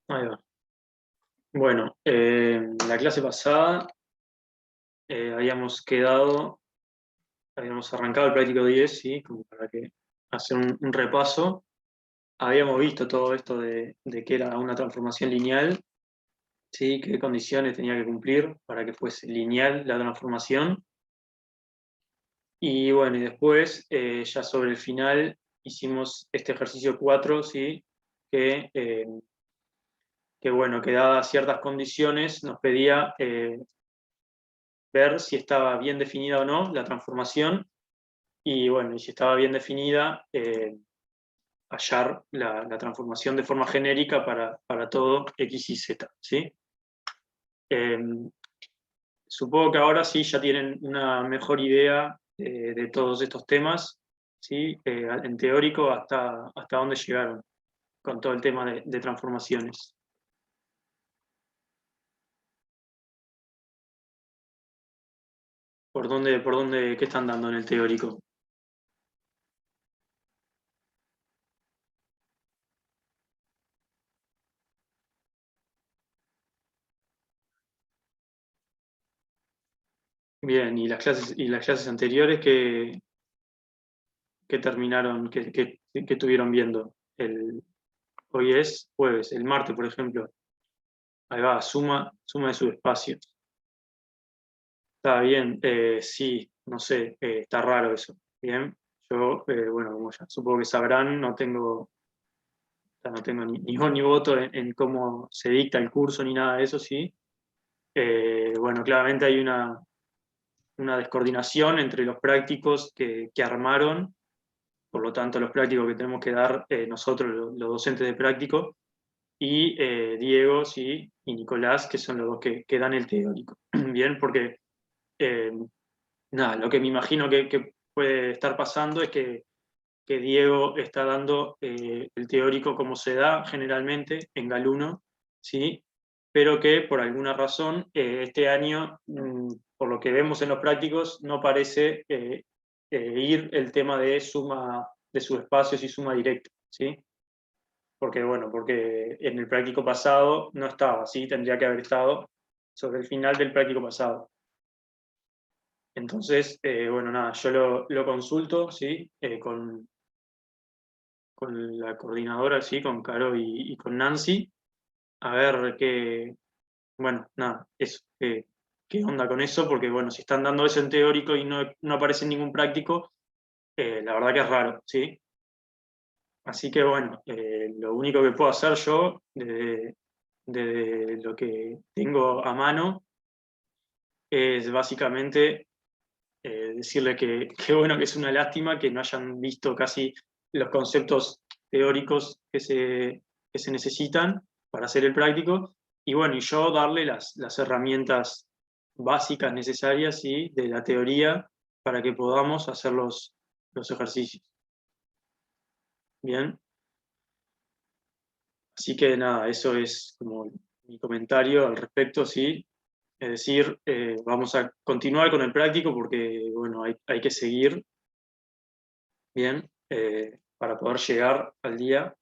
Ahí va. Bueno, la clase pasada habíamos arrancado el práctico 10, ¿sí? Como para que hacer un repaso. Habíamos visto todo esto de que era una transformación lineal, ¿sí? Qué condiciones tenía que cumplir para que fuese lineal la transformación. Y bueno, y después, ya sobre el final, hicimos este ejercicio 4, ¿sí? Que, eh, que bueno, que dadas ciertas condiciones, nos pedía ver si estaba bien definida o no la transformación y bueno, y si estaba bien definida, hallar la transformación de forma genérica para todo X y Z, ¿sí? Eh, Supongo que ahora sí ya tienen una mejor idea de todos estos temas, ¿sí? En teórico, hasta dónde llegaron con todo el tema de transformaciones. ¿Qué están dando en el teórico? Bien, y las clases anteriores que terminaron, que estuvieron viendo. Hoy es jueves, el martes, por ejemplo. Ahí va, suma de subespacios. Está bien, sí, no sé, está raro eso. Bien, yo, bueno, como ya supongo que sabrán, no tengo ni voz ni voto en cómo se dicta el curso ni nada de eso, sí. Bueno, claramente hay una descoordinación entre los prácticos que armaron, por lo tanto, los prácticos que tenemos que dar nosotros, los docentes de práctico, y Diego, sí, y Nicolás, que son los dos que dan el teórico. Bien, porque eh, nada, lo que me imagino que puede estar pasando es que Diego está dando el teórico como se da generalmente en Galuno, ¿sí? Pero que por alguna razón este año, por lo que vemos en los prácticos, no parece ir el tema de suma de subespacios y suma directa, ¿sí? Porque en el práctico pasado no estaba, ¿sí? Tendría que haber estado sobre el final del práctico pasado. Entonces, bueno, nada, yo lo consulto, ¿sí? Con la coordinadora, ¿sí? Con Caro y con Nancy, a ver bueno, nada, eso, qué onda con eso, porque bueno, si están dando eso en teórico y no aparece en ningún práctico, la verdad que es raro, ¿sí? Así que bueno, lo único que puedo hacer yo, desde lo que tengo a mano, es básicamente decirle que bueno, que es una lástima que no hayan visto casi los conceptos teóricos que se necesitan para hacer el práctico, y bueno, y yo darle las herramientas básicas necesarias, ¿sí? De la teoría para que podamos hacer los ejercicios. Bien, así que nada, eso es como mi comentario al respecto, ¿sí? Es decir, vamos a continuar con el práctico porque, bueno, hay que seguir bien para poder llegar al día.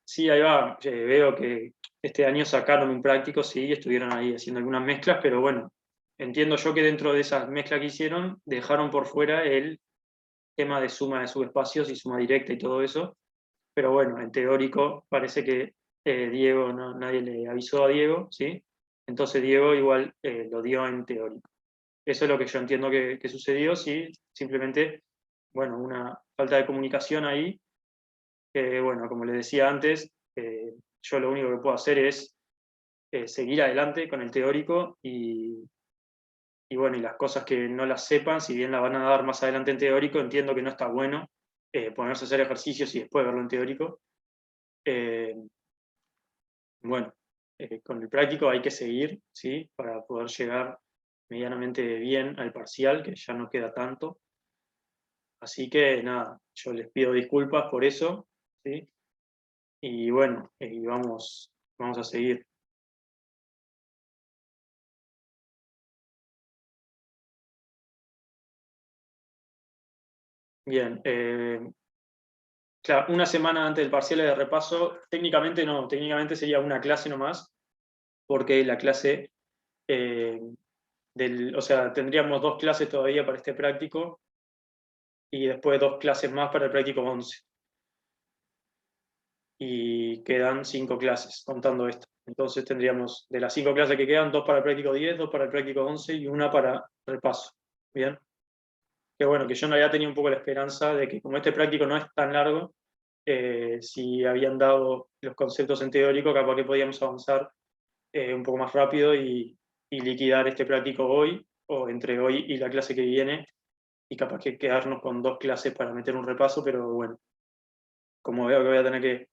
Sí, ahí va, veo que este año sacaron un práctico, sí, estuvieron ahí haciendo algunas mezclas, pero bueno, entiendo yo que dentro de esas mezclas que hicieron, dejaron por fuera el tema de suma de subespacios y suma directa y todo eso, pero bueno, en teórico parece que Diego, nadie le avisó a Diego, ¿sí? Entonces Diego igual lo dio en teórico. Eso es lo que yo entiendo que sucedió, sí, simplemente, bueno, una falta de comunicación ahí, que bueno, como les decía antes, yo lo único que puedo hacer es seguir adelante con el teórico y bueno, y las cosas que no las sepan, si bien las van a dar más adelante en teórico, entiendo que no está bueno ponerse a hacer ejercicios y después verlo en teórico. Eh, bueno, con el práctico hay que seguir, ¿sí? Para poder llegar medianamente bien al parcial, que ya no queda tanto. Así que nada, yo les pido disculpas por eso, ¿sí? Y bueno, vamos a seguir. Bien, claro, una semana antes del parcial de repaso, técnicamente no, técnicamente sería una clase nomás, porque la clase, o sea, tendríamos 2 clases todavía para este práctico, y después 2 clases más para el práctico 11. Y quedan 5 clases, contando esto. Entonces tendríamos, de las 5 clases que quedan, 2 para el práctico 10, 2 para el práctico 11 y una para repaso. ¿Bien? Que bueno, que yo no había tenido un poco la esperanza de que como este práctico no es tan largo, si habían dado los conceptos en teórico, capaz que podíamos avanzar un poco más rápido y liquidar este práctico hoy, o entre hoy y la clase que viene, y capaz que quedarnos con 2 clases para meter un repaso, pero bueno, como veo que voy a tener que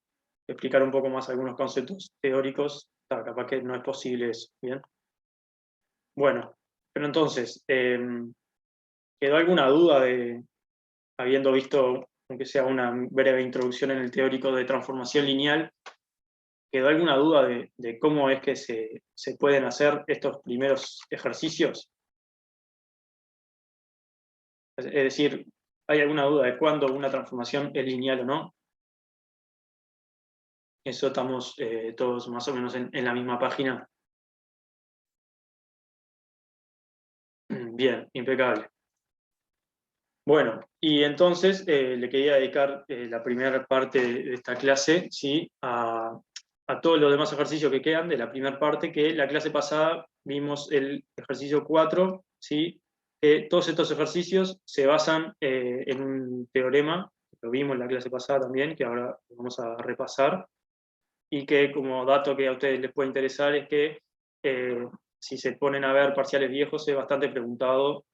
explicar un poco más algunos conceptos teóricos, capaz que no es posible eso, ¿bien? Bueno, pero entonces, ¿quedó alguna duda habiendo visto, aunque sea una breve introducción en el teórico de transformación lineal, quedó alguna duda de cómo es que se pueden hacer estos primeros ejercicios? Es decir, ¿hay alguna duda de cuándo una transformación es lineal o no? Eso estamos todos más o menos en la misma página. Bien, impecable. Bueno, y entonces le quería dedicar la primera parte de esta clase, ¿sí? a todos los demás ejercicios que quedan de la primera parte, que la clase pasada vimos el ejercicio 4, ¿sí? Todos estos ejercicios se basan en un teorema, lo vimos en la clase pasada también, que ahora vamos a repasar, y que como dato que a ustedes les puede interesar es que si se ponen a ver parciales viejos son bastante preguntados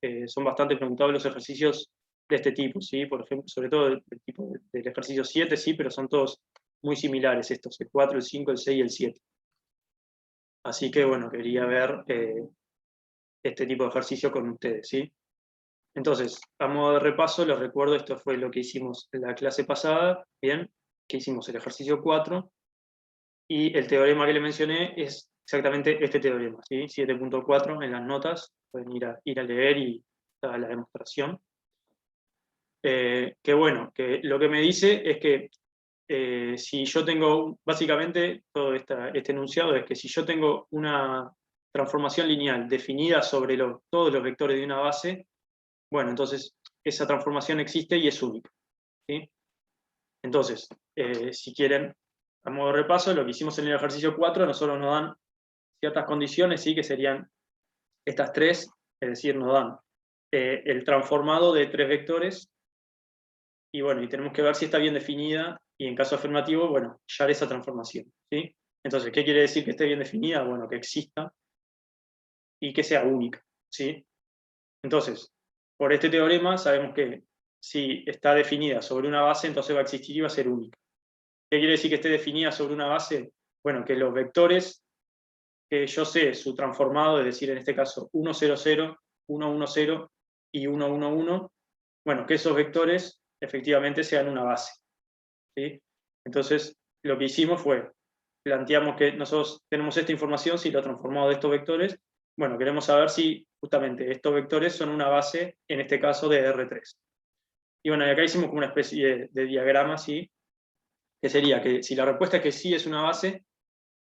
los ejercicios de este tipo, ¿sí? Por ejemplo, sobre todo del tipo del ejercicio 7, sí, pero son todos muy similares estos, el 4, el 5, el 6 y el 7. Así que bueno, quería ver este tipo de ejercicio con ustedes, ¿sí? Entonces, a modo de repaso, les recuerdo, esto fue lo que hicimos en la clase pasada, ¿bien? Que hicimos el ejercicio 4, y el teorema que le mencioné es exactamente este teorema, ¿sí? 7.4 en las notas, pueden ir a leer y está la demostración. Que bueno, que lo que me dice es que si yo tengo, básicamente, todo este enunciado es que si yo tengo una transformación lineal definida sobre todos los vectores de una base, bueno, entonces esa transformación existe y es única, ¿sí? Entonces, si quieren, a modo de repaso, lo que hicimos en el ejercicio 4, nosotros nos dan ciertas condiciones, ¿sí? Que serían estas 3, es decir, nos dan el transformado de 3 vectores, y bueno, y tenemos que ver si está bien definida, y en caso afirmativo, bueno, hallar esa transformación, ¿sí? Entonces, ¿qué quiere decir que esté bien definida? Bueno, que exista y que sea única, ¿sí? Entonces, por este teorema sabemos que si está definida sobre una base, entonces va a existir y va a ser única. ¿Qué quiere decir que esté definida sobre una base? Bueno, que los vectores que yo sé su transformado, es decir, en este caso 1, 0, 0, 1, 1, 0 y 1, 1, 1, bueno, que esos vectores efectivamente sean una base, ¿sí? Entonces, lo que hicimos fue, planteamos que nosotros tenemos esta información, si lo transformado de estos vectores, bueno, queremos saber si justamente estos vectores son una base, en este caso de R3. Y bueno, y acá hicimos como una especie de diagrama, ¿sí? Que sería que si la respuesta es que sí es una base,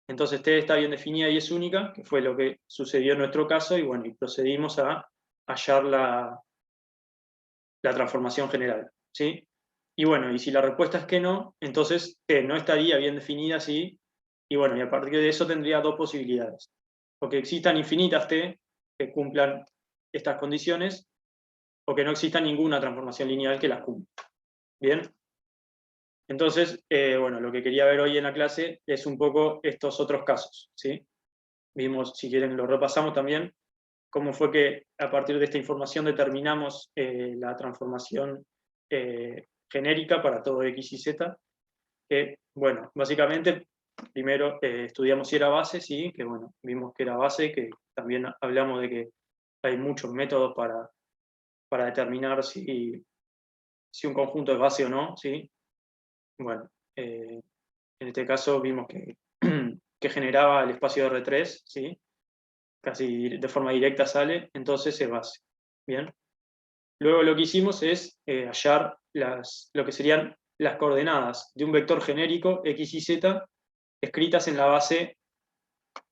entonces T está bien definida y es única, que fue lo que sucedió en nuestro caso, y bueno, y procedimos a hallar la transformación general, ¿sí? Y bueno, y si la respuesta es que no, entonces T no estaría bien definida, ¿sí? Y bueno, y a partir de eso tendría 2 posibilidades. O que existan infinitas T que cumplan estas condiciones, o que no exista ninguna transformación lineal que las cumpla. ¿Bien? Entonces, bueno, lo que quería ver hoy en la clase es un poco estos otros casos, ¿sí? Vimos, si quieren lo repasamos también, cómo fue que a partir de esta información determinamos la transformación genérica para todo X y Z, que, bueno, básicamente, primero estudiamos si era base, sí, que bueno, vimos que era base, que también hablamos de que hay muchos métodos para determinar si un conjunto es base o no, sí. Bueno, en este caso vimos que, que generaba el espacio de R3, ¿sí? Casi de forma directa sale, entonces es base. Bien. Luego lo que hicimos es hallar lo que serían las coordenadas de un vector genérico x y z escritas en la base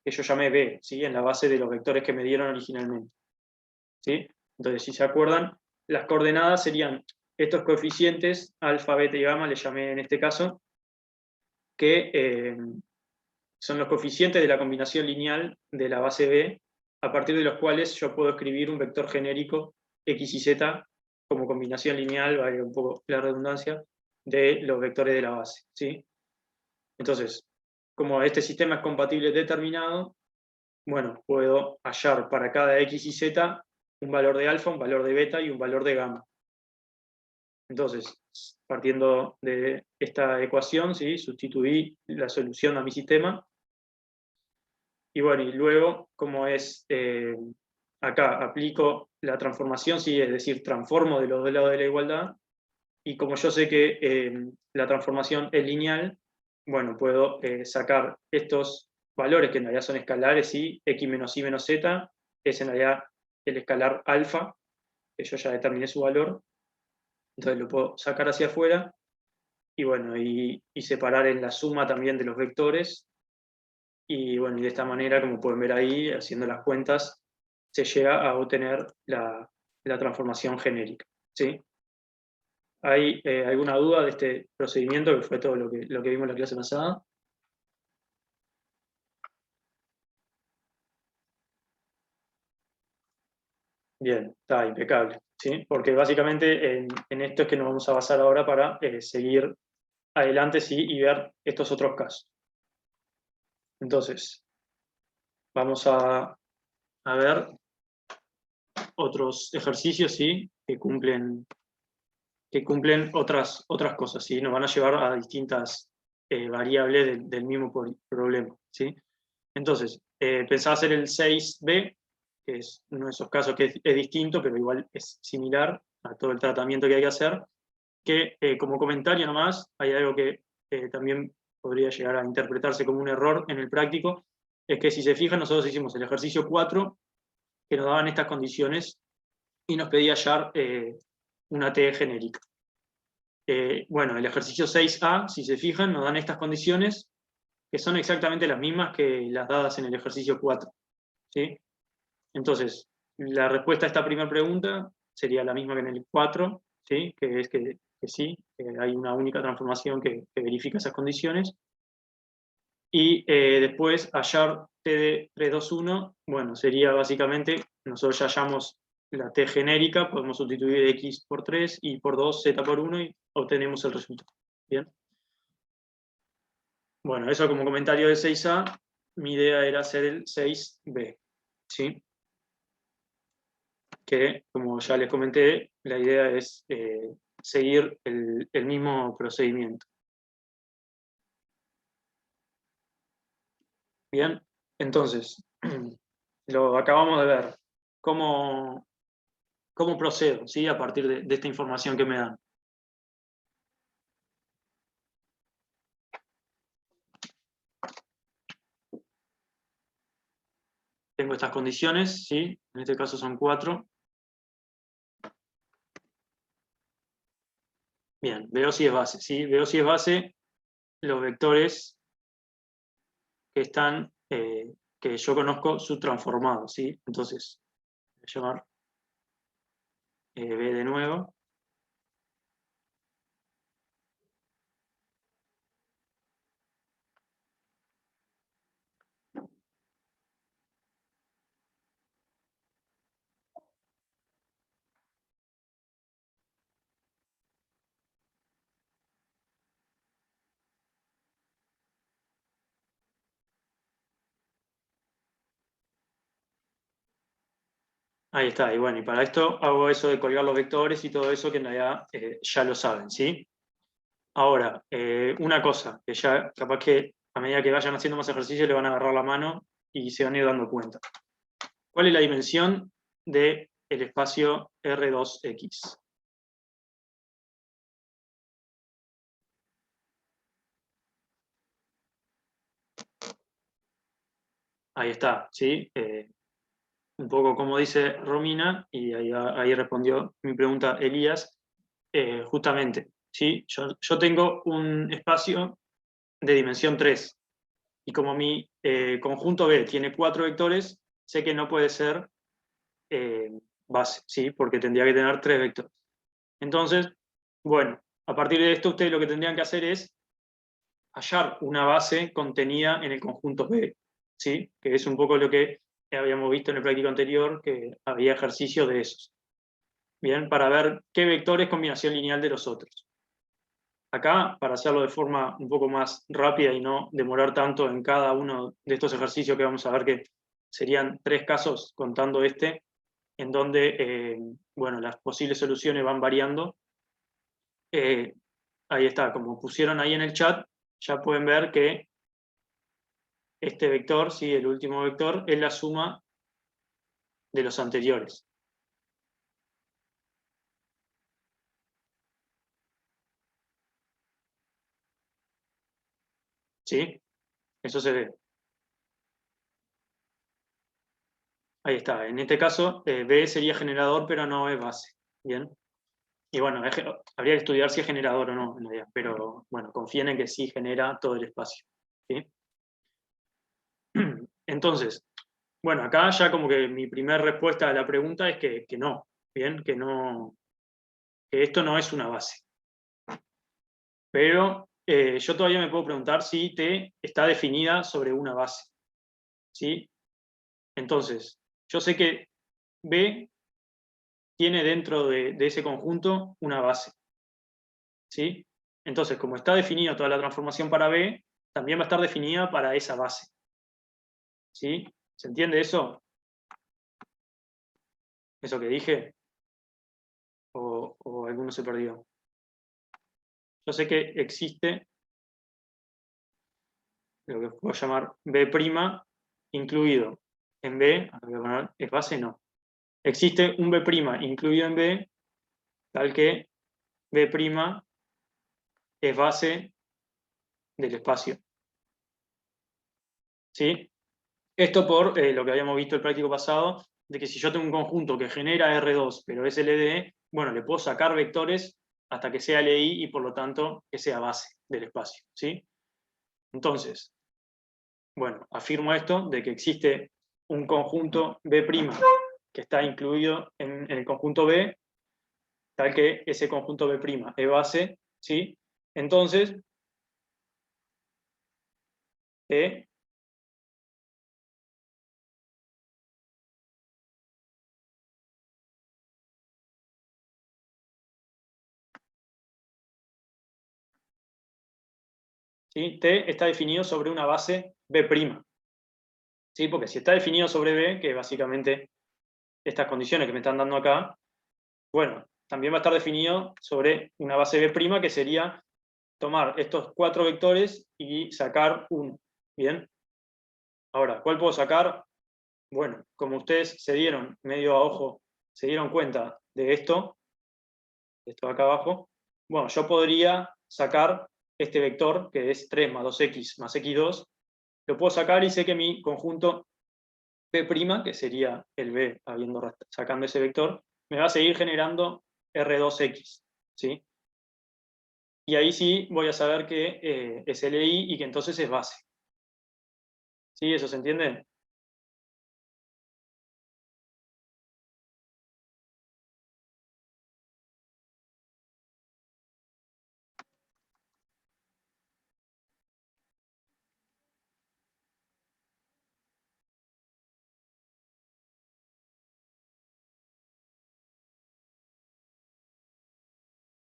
que yo llamé B, ¿sí? En la base de los vectores que me dieron originalmente, ¿sí? Entonces, si se acuerdan, las coordenadas serían estos coeficientes, alfa, beta y gamma, le llamé en este caso, que son los coeficientes de la combinación lineal de la base B, a partir de los cuales yo puedo escribir un vector genérico x y z como combinación lineal, vale un poco la redundancia, de los vectores de la base, ¿sí? Entonces, como este sistema es compatible determinado, bueno, puedo hallar para cada x y z un valor de alfa, un valor de beta y un valor de gamma. Entonces, partiendo de esta ecuación, ¿sí? Sustituí la solución a mi sistema. Y bueno, y luego, como es, acá aplico la transformación, ¿sí? Es decir, transformo de los dos lados de la igualdad. Y como yo sé que la transformación es lineal, bueno, puedo sacar estos valores que en realidad son escalares, ¿sí? X menos y menos z es en realidad el escalar alfa, que yo ya determiné su valor. Entonces lo puedo sacar hacia afuera y bueno, y separar en la suma también de los vectores. Y bueno, y de esta manera, como pueden ver ahí, haciendo las cuentas, se llega a obtener la transformación genérica, ¿sí? ¿Hay alguna duda de este procedimiento, que fue todo lo que vimos en la clase pasada? Bien, está impecable, ¿sí? Porque básicamente en esto es que nos vamos a basar ahora para seguir adelante, ¿sí? Y ver estos otros casos. Entonces, vamos a ver otros ejercicios, ¿sí? Que cumplen otras cosas, ¿sí? Nos van a llevar a distintas variables del mismo problema, ¿sí? Entonces, pensaba hacer el 6b, que es uno de esos casos que es distinto, pero igual es similar a todo el tratamiento que hay que hacer, que como comentario nomás, hay algo que también podría llegar a interpretarse como un error en el práctico, es que si se fijan, nosotros hicimos el ejercicio 4, que nos daban estas condiciones, y nos pedía hallar una T genérica. Bueno, el ejercicio 6a, si se fijan, nos dan estas condiciones, que son exactamente las mismas que las dadas en el ejercicio 4, ¿sí? Entonces, la respuesta a esta primera pregunta sería la misma que en el 4, ¿sí? Que es que sí, que hay una única transformación que verifica esas condiciones. Y después, hallar T de 3, 2, 1, bueno, sería básicamente, nosotros ya hallamos la T genérica, podemos sustituir X por 3 y por 2, Z por 1 y obtenemos el resultado. ¿Bien? Bueno, eso como comentario de 6A, mi idea era hacer el 6B, ¿sí? Que, como ya les comenté, la idea es seguir el mismo procedimiento. Bien, entonces, lo acabamos de ver. ¿Cómo procedo, ¿sí? A partir de esta información que me dan? Tengo estas condiciones, ¿sí? En este caso son 4. Bien, veo si es base, ¿sí? Veo si es base los vectores que están, que yo conozco subtransformados, ¿sí? Entonces, voy a llamar B de nuevo. Ahí está, y bueno, y para esto hago eso de colgar los vectores y todo eso que en realidad ya lo saben, ¿sí? Ahora, una cosa, que ya capaz que a medida que vayan haciendo más ejercicios le van a agarrar la mano y se van a ir dando cuenta. ¿Cuál es la dimensión del espacio R2X? Ahí está, ¿sí? Un poco como dice Romina, y ahí respondió mi pregunta Elías, justamente, ¿sí? Yo tengo un espacio de dimensión 3, y como mi conjunto B tiene 4 vectores, sé que no puede ser base, ¿sí? Porque tendría que tener 3 vectores. Entonces, bueno, a partir de esto ustedes lo que tendrían que hacer es hallar una base contenida en el conjunto B, ¿sí? Que es un poco lo que habíamos visto en el práctico anterior, que había ejercicios de esos. Bien, para ver qué vector es combinación lineal de los otros. Acá, para hacerlo de forma un poco más rápida y no demorar tanto en cada uno de estos ejercicios que vamos a ver, que serían 3 casos contando este, en donde bueno, las posibles soluciones van variando. Ahí está, como pusieron ahí en el chat, ya pueden ver que este vector, ¿sí? El último vector, es la suma de los anteriores. ¿Sí? Eso se ve. Ahí está. En este caso, B sería generador, pero no es base. ¿Bien? Y bueno, habría que estudiar si es generador o no, en realidad, pero bueno, confíen en que sí genera todo el espacio. ¿Sí? Entonces, bueno, acá ya como que mi primera respuesta a la pregunta es que no, ¿bien? Que no, que esto no es una base. Pero yo todavía me puedo preguntar si T está definida sobre una base. ¿Sí? Entonces, yo sé que B tiene dentro de ese conjunto una base. ¿Sí? Entonces, como está definida toda la transformación para B, también va a estar definida para esa base. ¿Sí? ¿Se entiende eso? ¿Eso que dije? ¿O alguno se perdió? Yo sé que existe lo que puedo llamar B' incluido en B, ¿es base? No. Existe un B' incluido en B, tal que B' es base del espacio. ¿Sí? Esto por lo que habíamos visto el práctico pasado, de que si yo tengo un conjunto que genera R2, pero es LDE, bueno, le puedo sacar vectores hasta que sea LI y por lo tanto que sea base del espacio. ¿Sí? Entonces, bueno, afirmo esto de que existe un conjunto B' que está incluido en el conjunto B, tal que ese conjunto B' es base, ¿sí? Entonces, E ¿sí? T está definido sobre una base B', ¿sí? Porque si está definido sobre B, que básicamente estas condiciones que me están dando acá, bueno, también va a estar definido sobre una base B' que sería tomar estos 4 vectores y sacar uno. ¿Bien? Ahora, ¿cuál puedo sacar? Bueno, como ustedes se dieron medio a ojo, se dieron cuenta de esto de acá abajo, bueno, yo podría sacar este vector, que es 3 más 2x más x2, lo puedo sacar y sé que mi conjunto P', que sería el B sacando ese vector, me va a seguir generando R2X, ¿sí? Y ahí sí voy a saber que es LI y que entonces es base. ¿Sí? ¿Eso se entiende?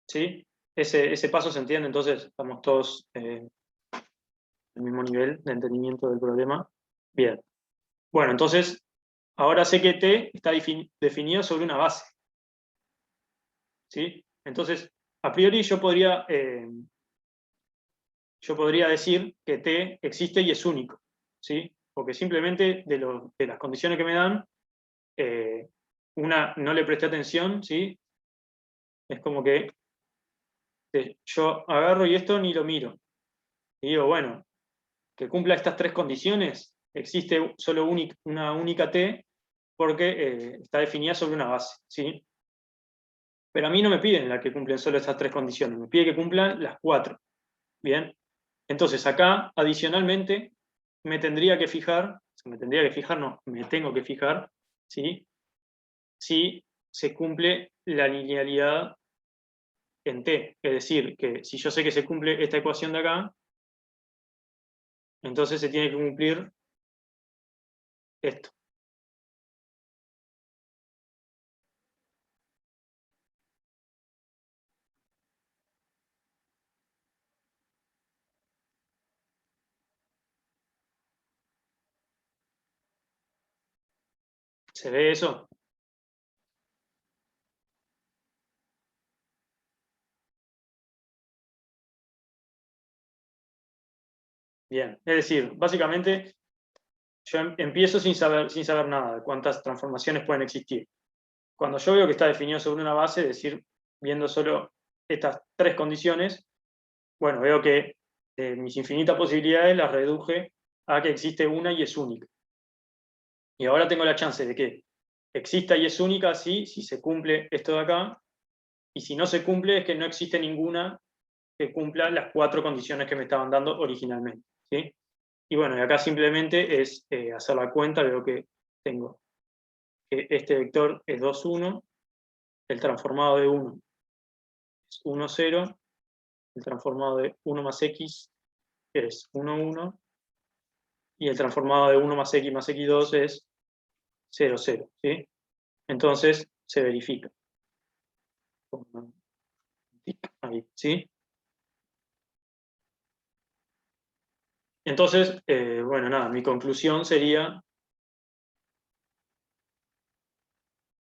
¿Sí? Ese paso se entiende, entonces estamos todos al mismo nivel de entendimiento del problema. Bien. Bueno, entonces, ahora sé que T está definido sobre una base. ¿Sí? Entonces, a priori yo podría decir que T existe y es único. ¿Sí? Porque simplemente de las condiciones que me dan, una no le presté atención, ¿sí? Es como que yo agarro y esto ni lo miro. Y digo, bueno, que cumpla estas 3 condiciones, existe solo una única T porque está definida sobre una base. ¿Sí? Pero a mí no me piden la que cumplen solo estas 3 condiciones, me pide que cumplan las 4. Bien, entonces acá, adicionalmente, me tengo que fijar, no, me tengo que fijar, ¿sí? Si se cumple la linealidad en T. Es decir, que si yo sé que se cumple esta ecuación de acá, entonces se tiene que cumplir esto. ¿Se ve eso? Bien, es decir, básicamente yo empiezo sin saber nada de cuántas transformaciones pueden existir. Cuando yo veo que está definido sobre una base, es decir, viendo solo estas 3 condiciones, bueno, veo que mis infinitas posibilidades las reduje a que existe una y es única. Y ahora tengo la chance de que exista y es única si se cumple esto de acá, y si no se cumple es que no existe ninguna que cumpla las 4 condiciones que me estaban dando originalmente. ¿Sí? Y bueno, y acá simplemente es hacer la cuenta, veo que tengo que este vector es 2, 1, el transformado de 1 es 1, 0, el transformado de 1 más x es 1, 1, y el transformado de 1 más x2 es 0, 0. ¿Sí? Entonces se verifica. Ahí, ¿sí? Entonces, bueno, nada, mi conclusión sería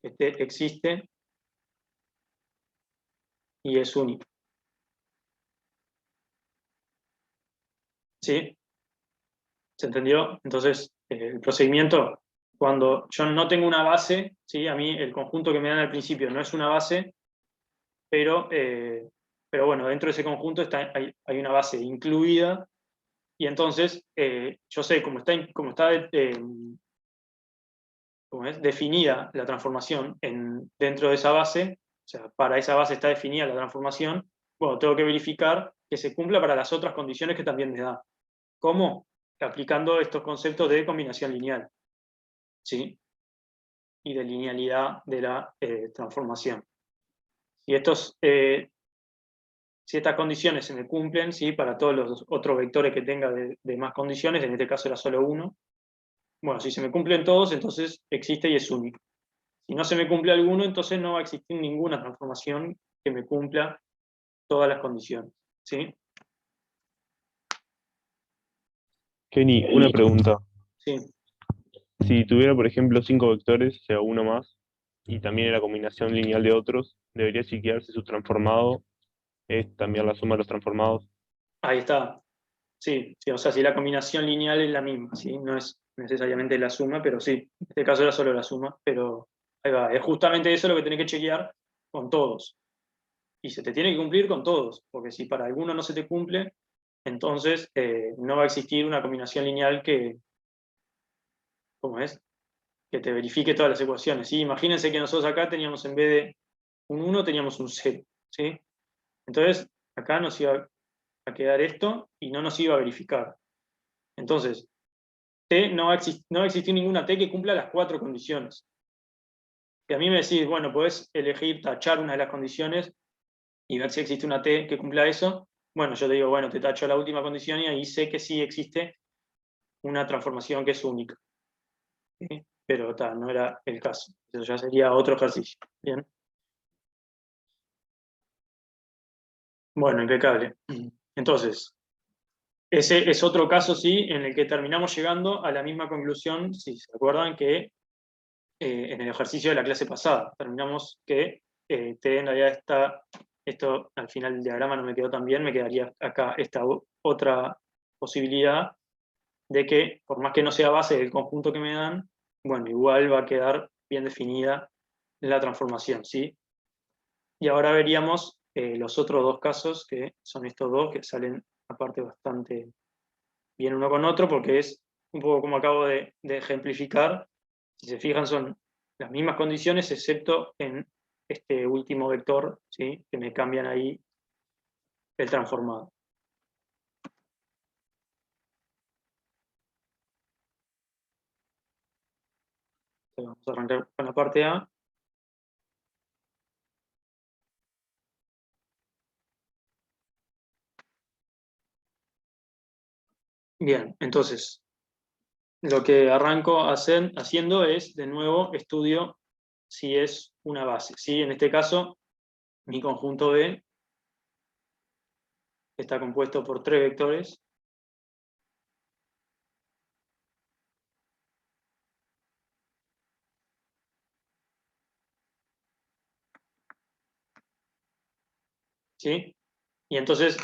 que este existe y es único. ¿Sí? ¿Se entendió? Entonces, el procedimiento, cuando yo no tengo una base, ¿sí? A mí el conjunto que me dan al principio no es una base, pero bueno, dentro de ese conjunto hay una base incluida, y entonces yo sé, como está definida la transformación dentro de esa base, o sea, para esa base está definida la transformación, bueno, tengo que verificar que se cumpla para las otras condiciones que también me da. ¿Cómo? Aplicando estos conceptos de combinación lineal, ¿sí? Y de linealidad de la transformación. Si estas condiciones se me cumplen, ¿sí? Para todos los otros vectores que tenga de más condiciones, en este caso era solo uno, bueno, si se me cumplen todos, entonces existe y es único. Si no se me cumple alguno, entonces no va a existir ninguna transformación que me cumpla todas las condiciones, ¿sí? Kenny, una pregunta. Sí. Si tuviera, por ejemplo, 5 vectores, o sea, uno más, y también la combinación lineal de otros, debería chequear si su transformado es también la suma de los transformados. Ahí está. Sí, sí, o sea, si la combinación lineal es la misma, ¿sí? No es necesariamente la suma, pero sí, en este caso era solo la suma, pero ahí va, es justamente eso lo que tenés que chequear con todos. Y se te tiene que cumplir con todos, porque si para alguno no se te cumple, entonces no va a existir una combinación lineal ¿cómo es? Que te verifique todas las ecuaciones, ¿sí? Imagínense que nosotros acá teníamos en vez de un 1, teníamos un 0, ¿sí? Entonces, acá nos iba a quedar esto y no nos iba a verificar. Entonces, T no va a existir ninguna T que cumpla las 4 condiciones. Y a mí me decís, bueno, podés elegir tachar una de las condiciones y ver si existe una T que cumpla eso. Bueno, yo te digo, bueno, te tacho la última condición y ahí sé que sí existe una transformación que es única. ¿Sí? Pero no era el caso. Eso ya sería otro ejercicio. Bien. Bueno, impecable. Entonces, ese es otro caso, sí, en el que terminamos llegando a la misma conclusión, si se acuerdan, que en el ejercicio de la clase pasada. Terminamos que T en realidad está, esto al final del diagrama no me quedó tan bien, me quedaría acá esta otra posibilidad de que, por más que no sea base del conjunto que me dan, bueno, igual va a quedar bien definida la transformación, ¿sí? Y ahora veríamos los otros dos casos, que son estos dos, que salen aparte bastante bien uno con otro, porque es un poco como acabo de ejemplificar. Si se fijan, son las mismas condiciones, excepto en este último vector, ¿sí? Que me cambian ahí el transformado. Entonces vamos a arrancar con la parte A. Bien, entonces, lo que arranco haciendo es, de nuevo, estudio si es una base. ¿Sí? En este caso, mi conjunto B está compuesto por 3 vectores. ¿Sí? Y entonces,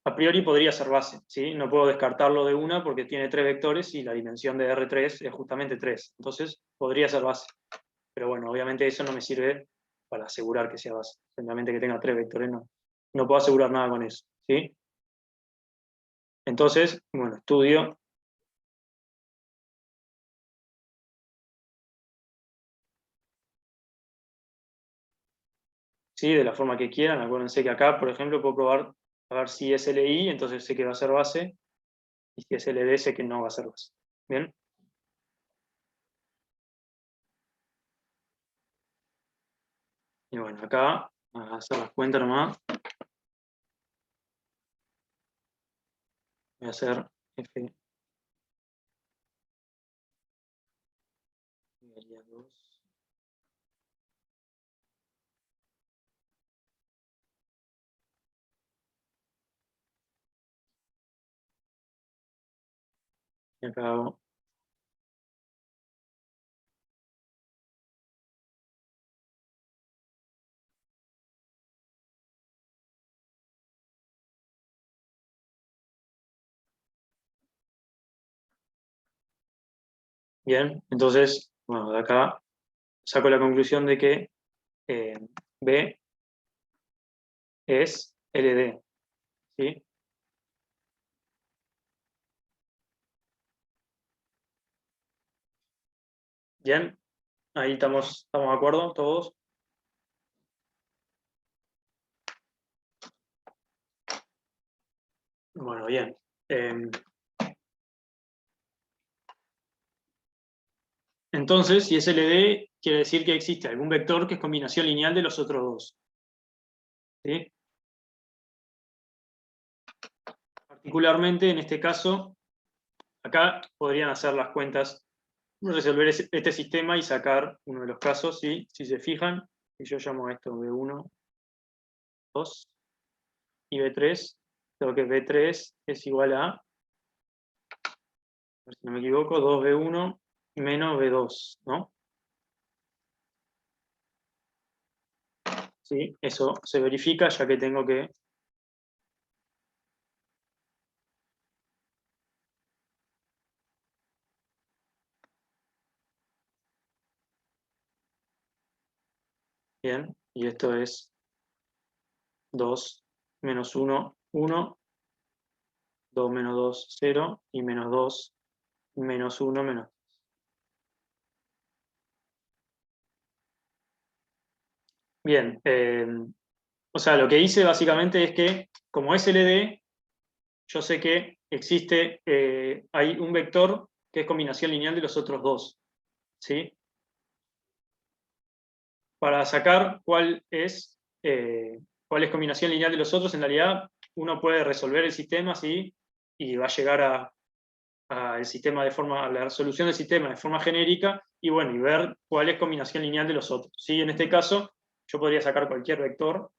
a priori podría ser base. ¿Sí? No puedo descartarlo de una porque tiene 3 vectores y la dimensión de R3 es justamente 3. Entonces, podría ser base. Pero bueno, obviamente eso no me sirve para asegurar que sea base. Simplemente que tenga 3 vectores no puedo asegurar nada con eso. ¿Sí? Entonces, bueno, estudio ¿sí? De la forma que quieran. Acuérdense que acá, por ejemplo, puedo probar a ver si es LI, entonces sé que va a ser base, y si es LD sé que no va a ser base. ¿Bien? Y bueno, acá, vamos a hacer las cuentas nomás. Voy a hacer F igual a 2. Y acá hago bien, entonces, bueno, de acá saco la conclusión de que B es LD. ¿Sí? Bien, ahí estamos de acuerdo todos. Bueno, bien. Entonces, si es LD, quiere decir que existe algún vector que es combinación lineal de los otros dos. ¿Sí? Particularmente, en este caso, acá podrían hacer las cuentas, resolver este sistema y sacar uno de los casos, ¿sí? Si se fijan, y yo llamo a esto B1, 2 y B3, creo que B3 es igual a ver si no me equivoco, 2B1 menos B2, ¿no? ¿Sí? Eso se verifica ya que tengo que... Bien, y esto es 2 menos 1, 1, 2 menos 2, 0, y menos 2, menos 1, menos... Bien, o sea, lo que hice básicamente es que, como es LD, yo sé que existe, hay un vector que es combinación lineal de los otros dos, ¿sí? Para sacar cuál es combinación lineal de los otros, en realidad uno puede resolver el sistema, ¿sí? Y va a llegar a el sistema a la solución del sistema de forma genérica, y bueno, y ver cuál es combinación lineal de los otros, ¿sí? En este caso, yo podría sacar cualquier vector,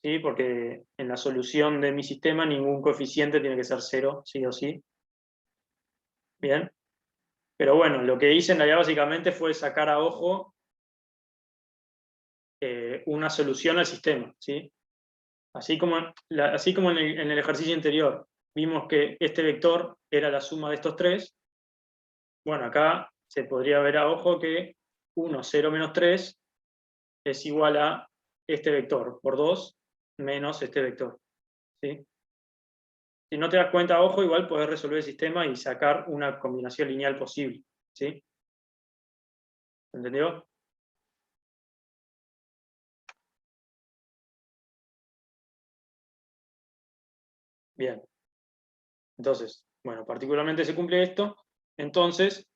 ¿sí? Porque en la solución de mi sistema ningún coeficiente tiene que ser 0, sí o sí. Bien. Pero bueno, lo que hice en realidad básicamente fue sacar a ojo una solución al sistema, ¿sí? Así como en el ejercicio anterior vimos que este vector era la suma de estos tres, bueno, acá se podría ver a ojo que 1, 0, menos 3 es igual a este vector por 2 menos este vector, ¿sí? Si no te das cuenta a ojo, igual podés resolver el sistema y sacar una combinación lineal posible, ¿sí? ¿Entendió? Bien. Entonces, bueno, particularmente se cumple esto. Entonces,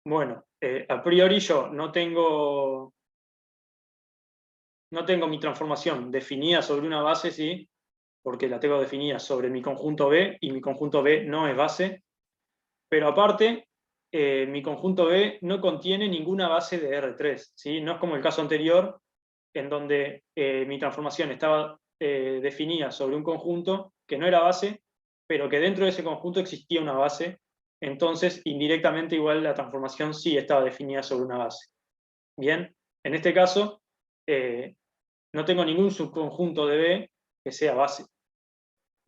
bueno, a priori yo no tengo mi transformación definida sobre una base, ¿sí? Porque la tengo definida sobre mi conjunto B, y mi conjunto B no es base. Pero aparte, mi conjunto B no contiene ninguna base de R3, ¿sí? No es como el caso anterior, en donde mi transformación estaba definida sobre un conjunto que no era base, pero que dentro de ese conjunto existía una base. Entonces, indirectamente, igual la transformación sí estaba definida sobre una base. Bien, en este caso, no tengo ningún subconjunto de B que sea base.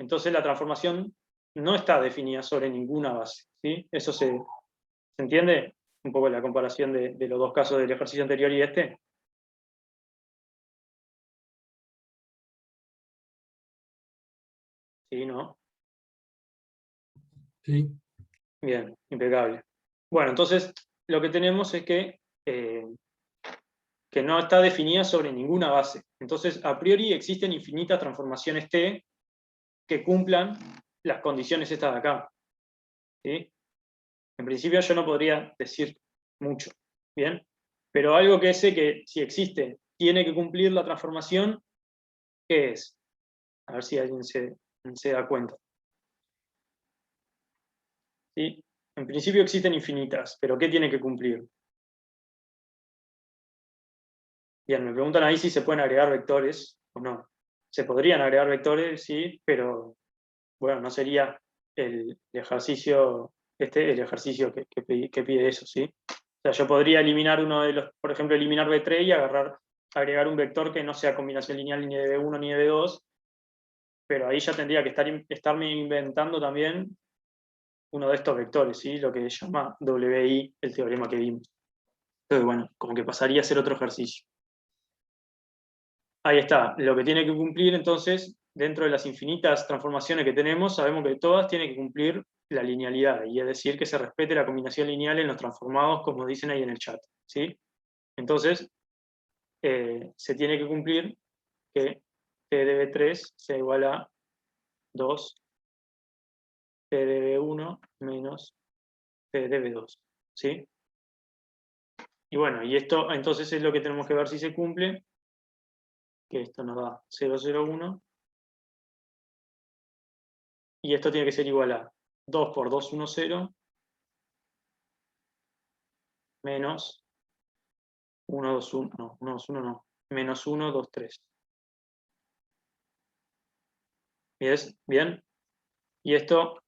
Entonces, la transformación no está definida sobre ninguna base, ¿sí? Eso se entiende un poco la comparación de los dos casos del ejercicio anterior y este. Sí, ¿no? Sí. Bien, impecable. Bueno, entonces lo que tenemos es que no está definida sobre ninguna base. Entonces, a priori existen infinitas transformaciones T que cumplan las condiciones estas de acá. ¿Sí? En principio yo no podría decir mucho, ¿bien? Pero algo que sé que si existe, tiene que cumplir la transformación, ¿qué es? A ver si alguien se da cuenta. ¿Sí? En principio existen infinitas, pero ¿qué tiene que cumplir? Bien, me preguntan ahí si se pueden agregar vectores o no. Se podrían agregar vectores, sí, pero bueno, no sería el ejercicio, el ejercicio que pide eso, ¿sí? O sea, yo podría eliminar uno de los, por ejemplo, eliminar B3 y agregar un vector que no sea combinación lineal ni de B1 ni de B2, pero ahí ya tendría que estarme inventando también uno de estos vectores, ¿sí? Lo que se llama WI, el teorema que vimos. Entonces, bueno, como que pasaría a ser otro ejercicio. Ahí está, lo que tiene que cumplir entonces, dentro de las infinitas transformaciones que tenemos, sabemos que todas tienen que cumplir la linealidad, y es decir, que se respete la combinación lineal en los transformados, como dicen ahí en el chat, ¿sí? Entonces, se tiene que cumplir que T de B3 sea igual a 2 T de B1 menos T de B2, ¿sí? Y bueno, y esto entonces es lo que tenemos que ver si se cumple, que esto nos da 0, 0, 1, y esto tiene que ser igual a 2 por 2, 1, 0, menos 1, 2, 1, no, 1, 2, 1 no, menos 1, 2, 3. ¿Bien? Y esto,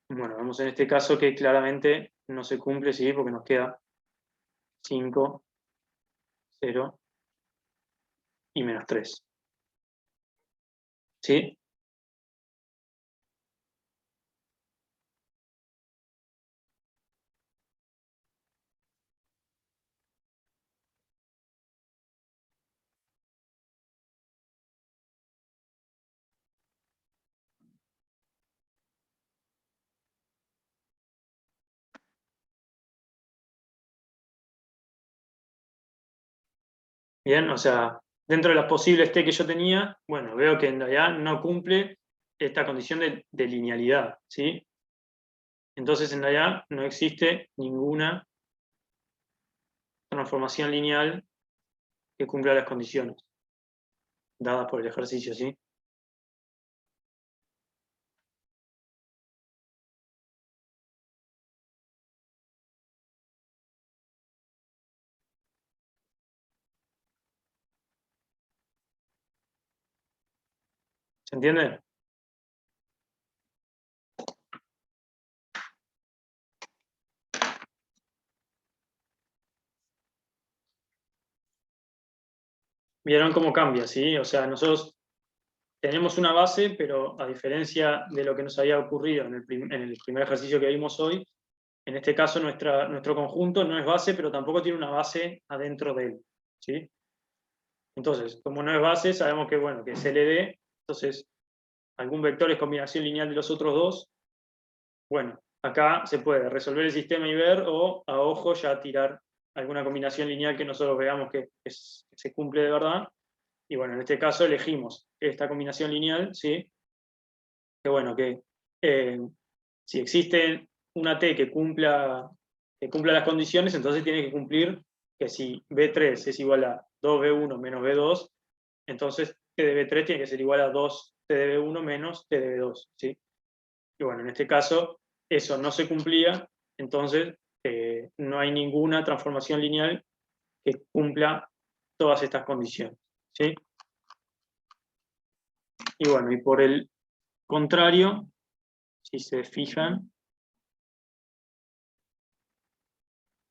bueno, vemos en este caso que claramente no se cumple, ¿sí? Porque nos queda 5, 0 y menos 3. ¿Sí? Bien, o sea, dentro de las posibles T que yo tenía, bueno, veo que en realidad no cumple esta condición de linealidad, ¿sí? Entonces en realidad no existe ninguna transformación lineal que cumpla las condiciones dadas por el ejercicio, ¿sí? ¿Se entiende? ¿Vieron cómo cambia, sí? O sea, nosotros tenemos una base, pero a diferencia de lo que nos había ocurrido en el primer ejercicio que vimos hoy, en este caso nuestro conjunto no es base, pero tampoco tiene una base adentro de él, ¿sí? Entonces, como no es base, sabemos que, bueno, que es LD, entonces algún vector es combinación lineal de los otros dos. Bueno, acá se puede resolver el sistema y ver, o a ojo ya tirar alguna combinación lineal que nosotros veamos que se cumple de verdad. Y bueno, en este caso elegimos esta combinación lineal, ¿sí? Que bueno, que si existe una T que cumpla las condiciones, entonces tiene que cumplir que si B3 es igual a 2B1 menos B2, entonces T de B3 tiene que ser igual a 2T de B1 menos T de B2, ¿sí? Y bueno, en este caso eso no se cumplía, entonces no hay ninguna transformación lineal que cumpla todas estas condiciones, ¿sí? Y bueno, y por el contrario, si se fijan,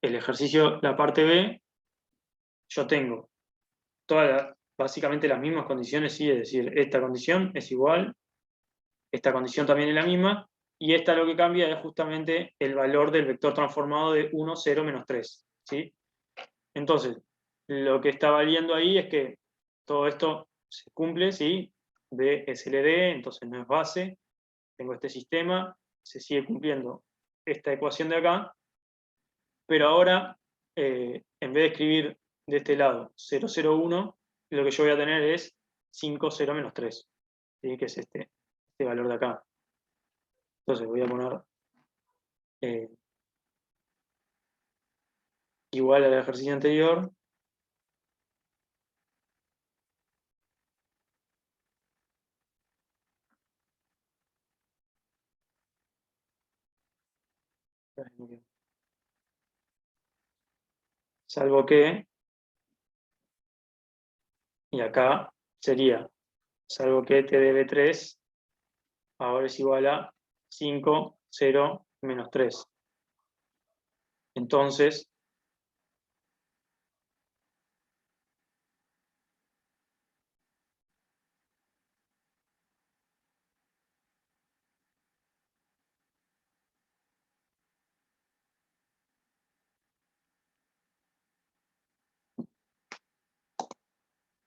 el ejercicio, la parte B, yo tengo básicamente las mismas condiciones, ¿sí? Es decir, esta condición es igual, esta condición también es la misma, y esta lo que cambia es justamente el valor del vector transformado de 1, 0, menos 3, ¿sí? Entonces, lo que está valiendo ahí es que todo esto se cumple, ¿sí? B es LD, entonces no es base, tengo este sistema, se sigue cumpliendo esta ecuación de acá, pero ahora, en vez de escribir de este lado 0, 0, 1, lo que yo voy a tener es 5, 0, menos 3, ¿sí? Que es este valor de acá. Entonces voy a poner eh, igual al ejercicio anterior. Salvo que, y acá sería, salvo que t de b3 ahora es igual a 5, 0, menos 3. Entonces,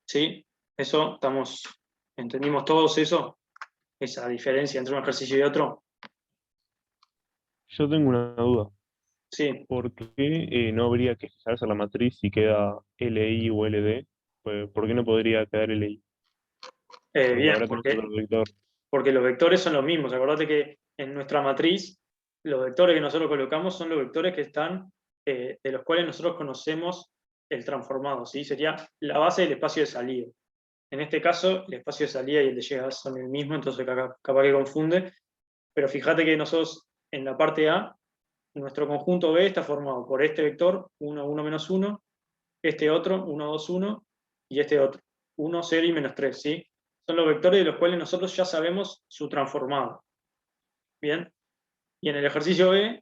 ¿sí? Eso, ¿entendimos todos eso? Esa diferencia entre un ejercicio y otro. Yo tengo una duda. Sí, ¿Por qué no habría que fijarse la matriz si queda LI o LD? Pues, ¿por qué no podría quedar LI? Porque bien, ahora tenemos otro vector. porque los vectores son los mismos. Acordate que en nuestra matriz, los vectores que nosotros colocamos son los vectores que están, de los cuales nosotros conocemos el transformado, ¿sí? Sería la base del espacio de salida. En este caso, el espacio de salida y el de llegada son el mismo, entonces capaz que confunde. Pero fíjate que nosotros, en la parte A, nuestro conjunto B está formado por este vector, 1, 1, menos 1, este otro, 1, 2, 1, y este otro, 1, 0 y menos 3, ¿sí? Son los vectores de los cuales nosotros ya sabemos su transformado. ¿Bien? Y en el ejercicio B,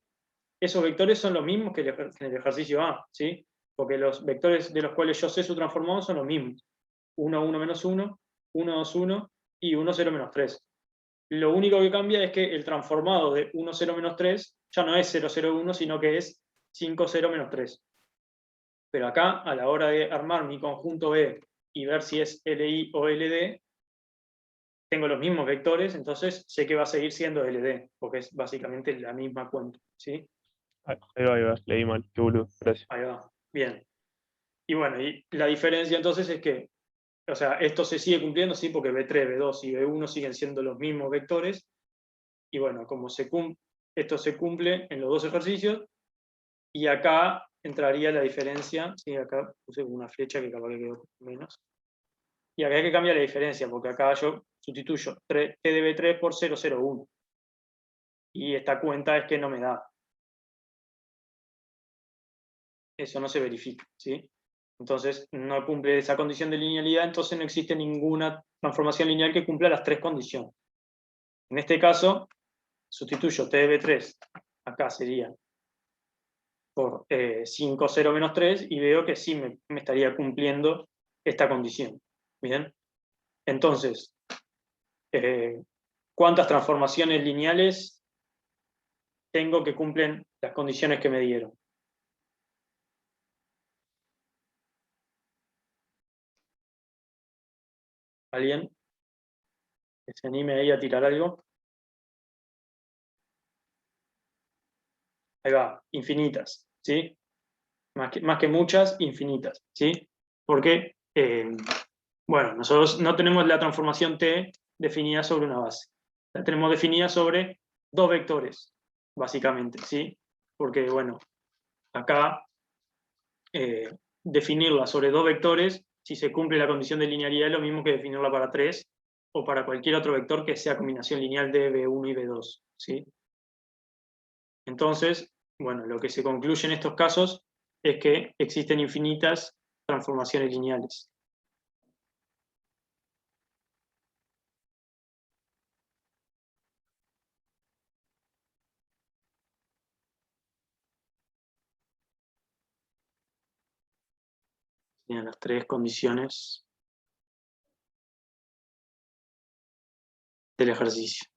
esos vectores son los mismos que en el ejercicio A, ¿sí? Porque los vectores de los cuales yo sé su transformado son los mismos. 1, 1, menos 1, 1, 2, 1 y 1, 0, menos 3. Lo único que cambia es que el transformado de 1, 0, menos 3 ya no es 0, 0, 1, sino que es 5, 0, menos 3. Pero acá, a la hora de armar mi conjunto B y ver si es LI o LD, tengo los mismos vectores, entonces sé que va a seguir siendo LD, porque es básicamente la misma cuenta, ¿sí? Ahí va, leí mal, qué boludo, gracias. Ahí va, bien. Y bueno, y la diferencia entonces es que, o sea, esto se sigue cumpliendo, sí, porque B3, B2 y B1 siguen siendo los mismos vectores, y bueno, como esto se cumple en los dos ejercicios, y acá entraría la diferencia, sí, acá puse una flecha que capaz que quedó menos, y acá hay que cambiar la diferencia, porque acá yo sustituyo T de B3 por 0, 0, 1, y esta cuenta es que no me da. Eso no se verifica, ¿sí? Entonces no cumple esa condición de linealidad, entonces no existe ninguna transformación lineal que cumpla las tres condiciones. En este caso, sustituyo T de B3, acá sería por 5, 0, menos 3, y veo que sí me estaría cumpliendo esta condición. ¿Bien? Entonces, ¿cuántas transformaciones lineales tengo que cumplen las condiciones que me dieron? ¿Alguien que se anime ahí a tirar algo? Ahí va, infinitas, ¿sí? Más que muchas, infinitas, ¿sí? Porque Bueno, nosotros no tenemos la transformación T definida sobre una base. La tenemos definida sobre dos vectores, básicamente, ¿sí? Porque, bueno, acá definirla sobre dos vectores, si se cumple la condición de linealidad, es lo mismo que definirla para 3 o para cualquier otro vector que sea combinación lineal de B1 y B2, ¿sí? Entonces, bueno, lo que se concluye en estos casos es que existen infinitas transformaciones lineales. Serían las tres condiciones del ejercicio.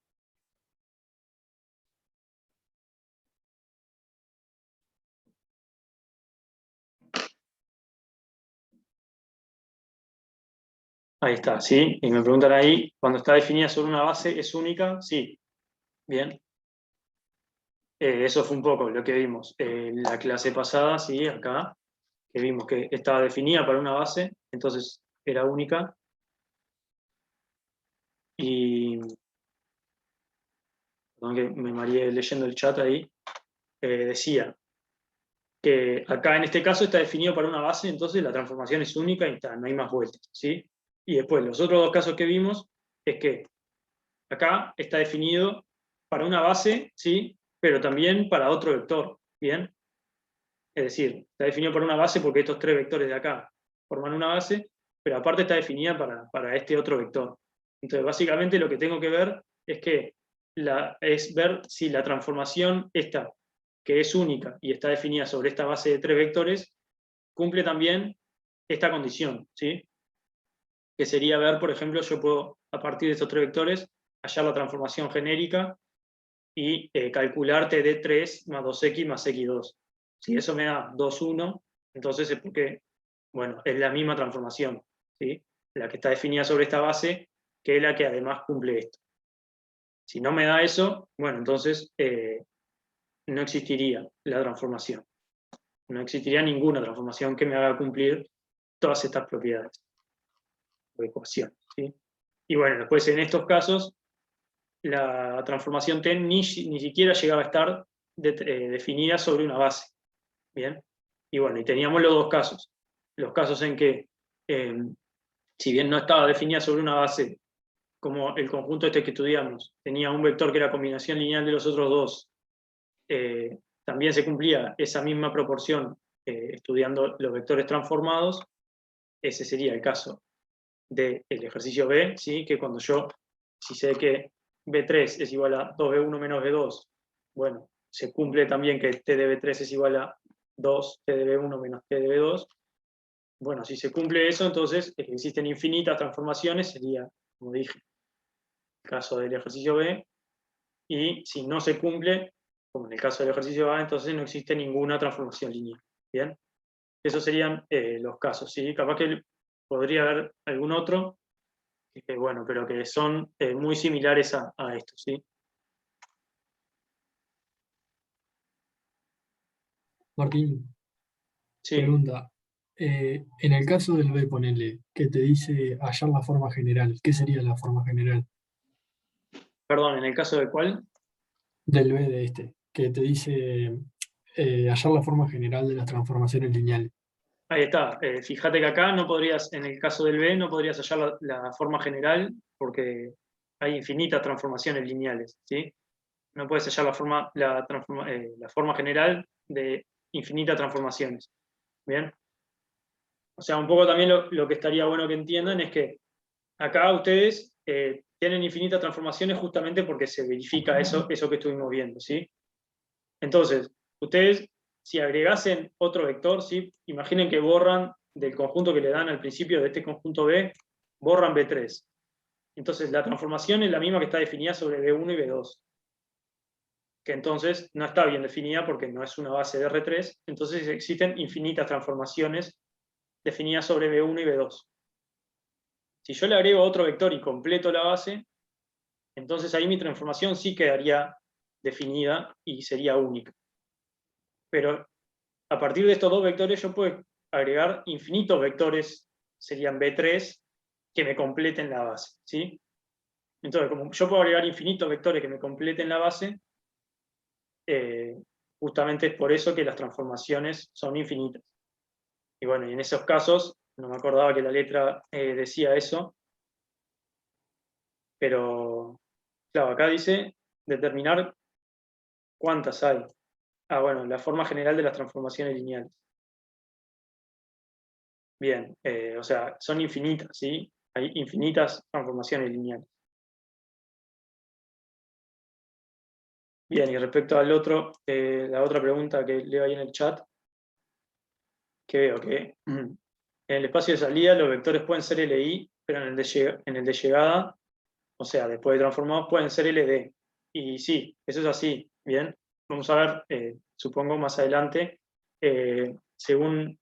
Ahí está, ¿sí? Y me preguntan ahí, cuando está definida sobre una base, ¿es única? Sí. Bien. Eso fue un poco lo que vimos en la clase pasada, ¿sí? Acá, que vimos que estaba definida para una base, entonces era única. Y, perdón que me mareé leyendo el chat ahí, decía que acá en este caso está definido para una base, entonces la transformación es única y está, no hay más vueltas, ¿sí? Y después los otros dos casos que vimos es que acá está definido para una base, ¿sí? Pero también para otro vector, ¿bien? Es decir, está definido para una base porque estos tres vectores de acá forman una base, pero aparte está definida para este otro vector. Entonces, básicamente lo que tengo que ver es que es ver si la transformación esta, que es única y está definida sobre esta base de tres vectores, cumple también esta condición, ¿sí? Que sería ver, por ejemplo, yo puedo, a partir de estos tres vectores, hallar la transformación genérica y calcular TD3 más 2x más x2. Si eso me da 2, 1, entonces es porque, bueno, es la misma transformación, ¿sí? La que está definida sobre esta base, que es la que además cumple esto. Si no me da eso, bueno, entonces no existiría la transformación. No existiría ninguna transformación que me haga cumplir todas estas propiedades o ecuaciones, ¿sí? Y bueno, después en estos casos, la transformación T ni siquiera llegaba a estar definida sobre una base. ¿Bien? Y bueno, y teníamos los dos casos. Los casos en que, si bien no estaba definida sobre una base, como el conjunto este que estudiamos, tenía un vector que era combinación lineal de los otros dos, también se cumplía esa misma proporción estudiando los vectores transformados. Ese sería el caso del ejercicio B, ¿sí? Que cuando yo, si sé que B3 es igual a 2B1 menos B2, bueno, se cumple también que T de B3 es igual a 2 T de B1 menos T de B2. Bueno, si se cumple eso, entonces existen infinitas transformaciones, sería, como dije, el caso del ejercicio B, y si no se cumple, como en el caso del ejercicio A, entonces no existe ninguna transformación lineal. ¿Bien? Esos serían los casos, ¿sí? Capaz que podría haber algún otro, bueno, pero que son muy similares a esto, ¿sí? Martín, Sí, pregunta. En el caso del B, ponele, que te dice hallar la forma general, ¿qué sería la forma general perdón, en el caso de cuál, del B de este? Que te dice hallar la forma general de las transformaciones lineales. ahí está. Fíjate que acá no podrías, en el caso del B, no podrías hallar la forma general porque hay infinitas transformaciones lineales, ¿sí? No puedes hallar la forma general de infinitas transformaciones. ¿Bien? O sea, un poco también lo que estaría bueno que entiendan es que acá ustedes tienen infinitas transformaciones justamente porque se verifica eso que estuvimos viendo, ¿sí? Entonces, ustedes, si agregasen otro vector, ¿sí? Imaginen que borran del conjunto que le dan al principio de este conjunto B, borran B3. Entonces, la transformación es la misma que está definida sobre B1 y B2, que entonces no está bien definida porque no es una base de R3, entonces existen infinitas transformaciones definidas sobre B1 y B2. Si yo le agrego otro vector y completo la base, entonces ahí mi transformación sí quedaría definida y sería única. Pero a partir de estos dos vectores yo puedo agregar infinitos vectores, serían B3, que me completen la base, ¿sí? Entonces, como yo puedo agregar infinitos vectores que me completen la base, justamente es por eso que las transformaciones son infinitas. Y bueno, y en esos casos, no me acordaba que la letra decía eso, pero claro, acá dice determinar cuántas hay. Ah, bueno, la forma general de las transformaciones lineales. Bien, o sea, son infinitas, ¿sí? Hay infinitas transformaciones lineales. Bien, y respecto al otro, la otra pregunta que leo ahí en el chat, que veo que en el espacio de salida los vectores pueden ser LI, pero en el de llegada, o sea, después de transformados, pueden ser LD. Y sí, eso es así. Bien, vamos a ver, supongo más adelante, según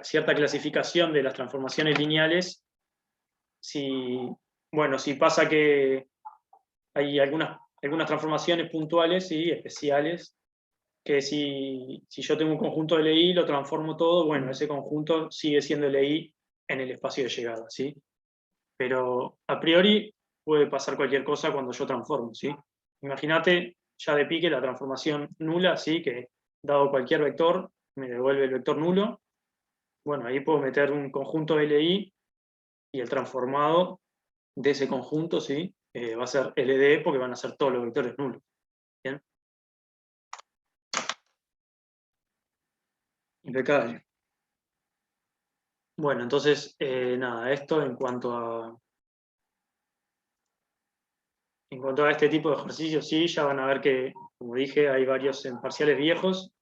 cierta clasificación de las transformaciones lineales, bueno, si pasa que hay algunas transformaciones puntuales y especiales, que si yo tengo un conjunto de LI, lo transformo todo, bueno, ese conjunto sigue siendo LI en el espacio de llegada, ¿sí? Pero a priori puede pasar cualquier cosa cuando yo transformo, ¿sí? Imagínate ya de pique la transformación nula, ¿sí? Que dado cualquier vector, me devuelve el vector nulo. Bueno, ahí puedo meter un conjunto LI y el transformado de ese conjunto, ¿sí? Va a ser LD porque van a ser todos los vectores nulos. ¿Bien? Impecable. Bueno, entonces, nada, esto en cuanto a este tipo de ejercicios, sí, ya van a ver que, como dije, hay varios en parciales viejos.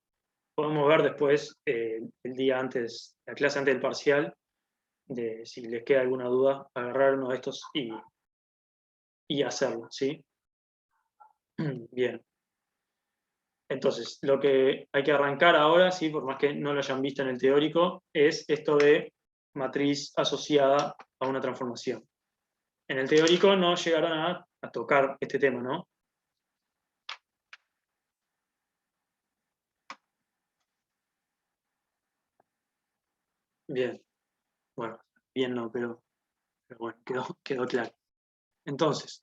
Podemos ver después, el día antes, la clase antes del parcial, de si les queda alguna duda, agarrar uno de estos y hacerlo, ¿sí? Bien. Entonces, lo que hay que arrancar ahora, ¿sí? Por más que no lo hayan visto en el teórico, es esto de matriz asociada a una transformación. En el teórico no llegaron a tocar este tema, ¿no? Bien. Bueno, bien no, pero bueno, quedó claro. Entonces,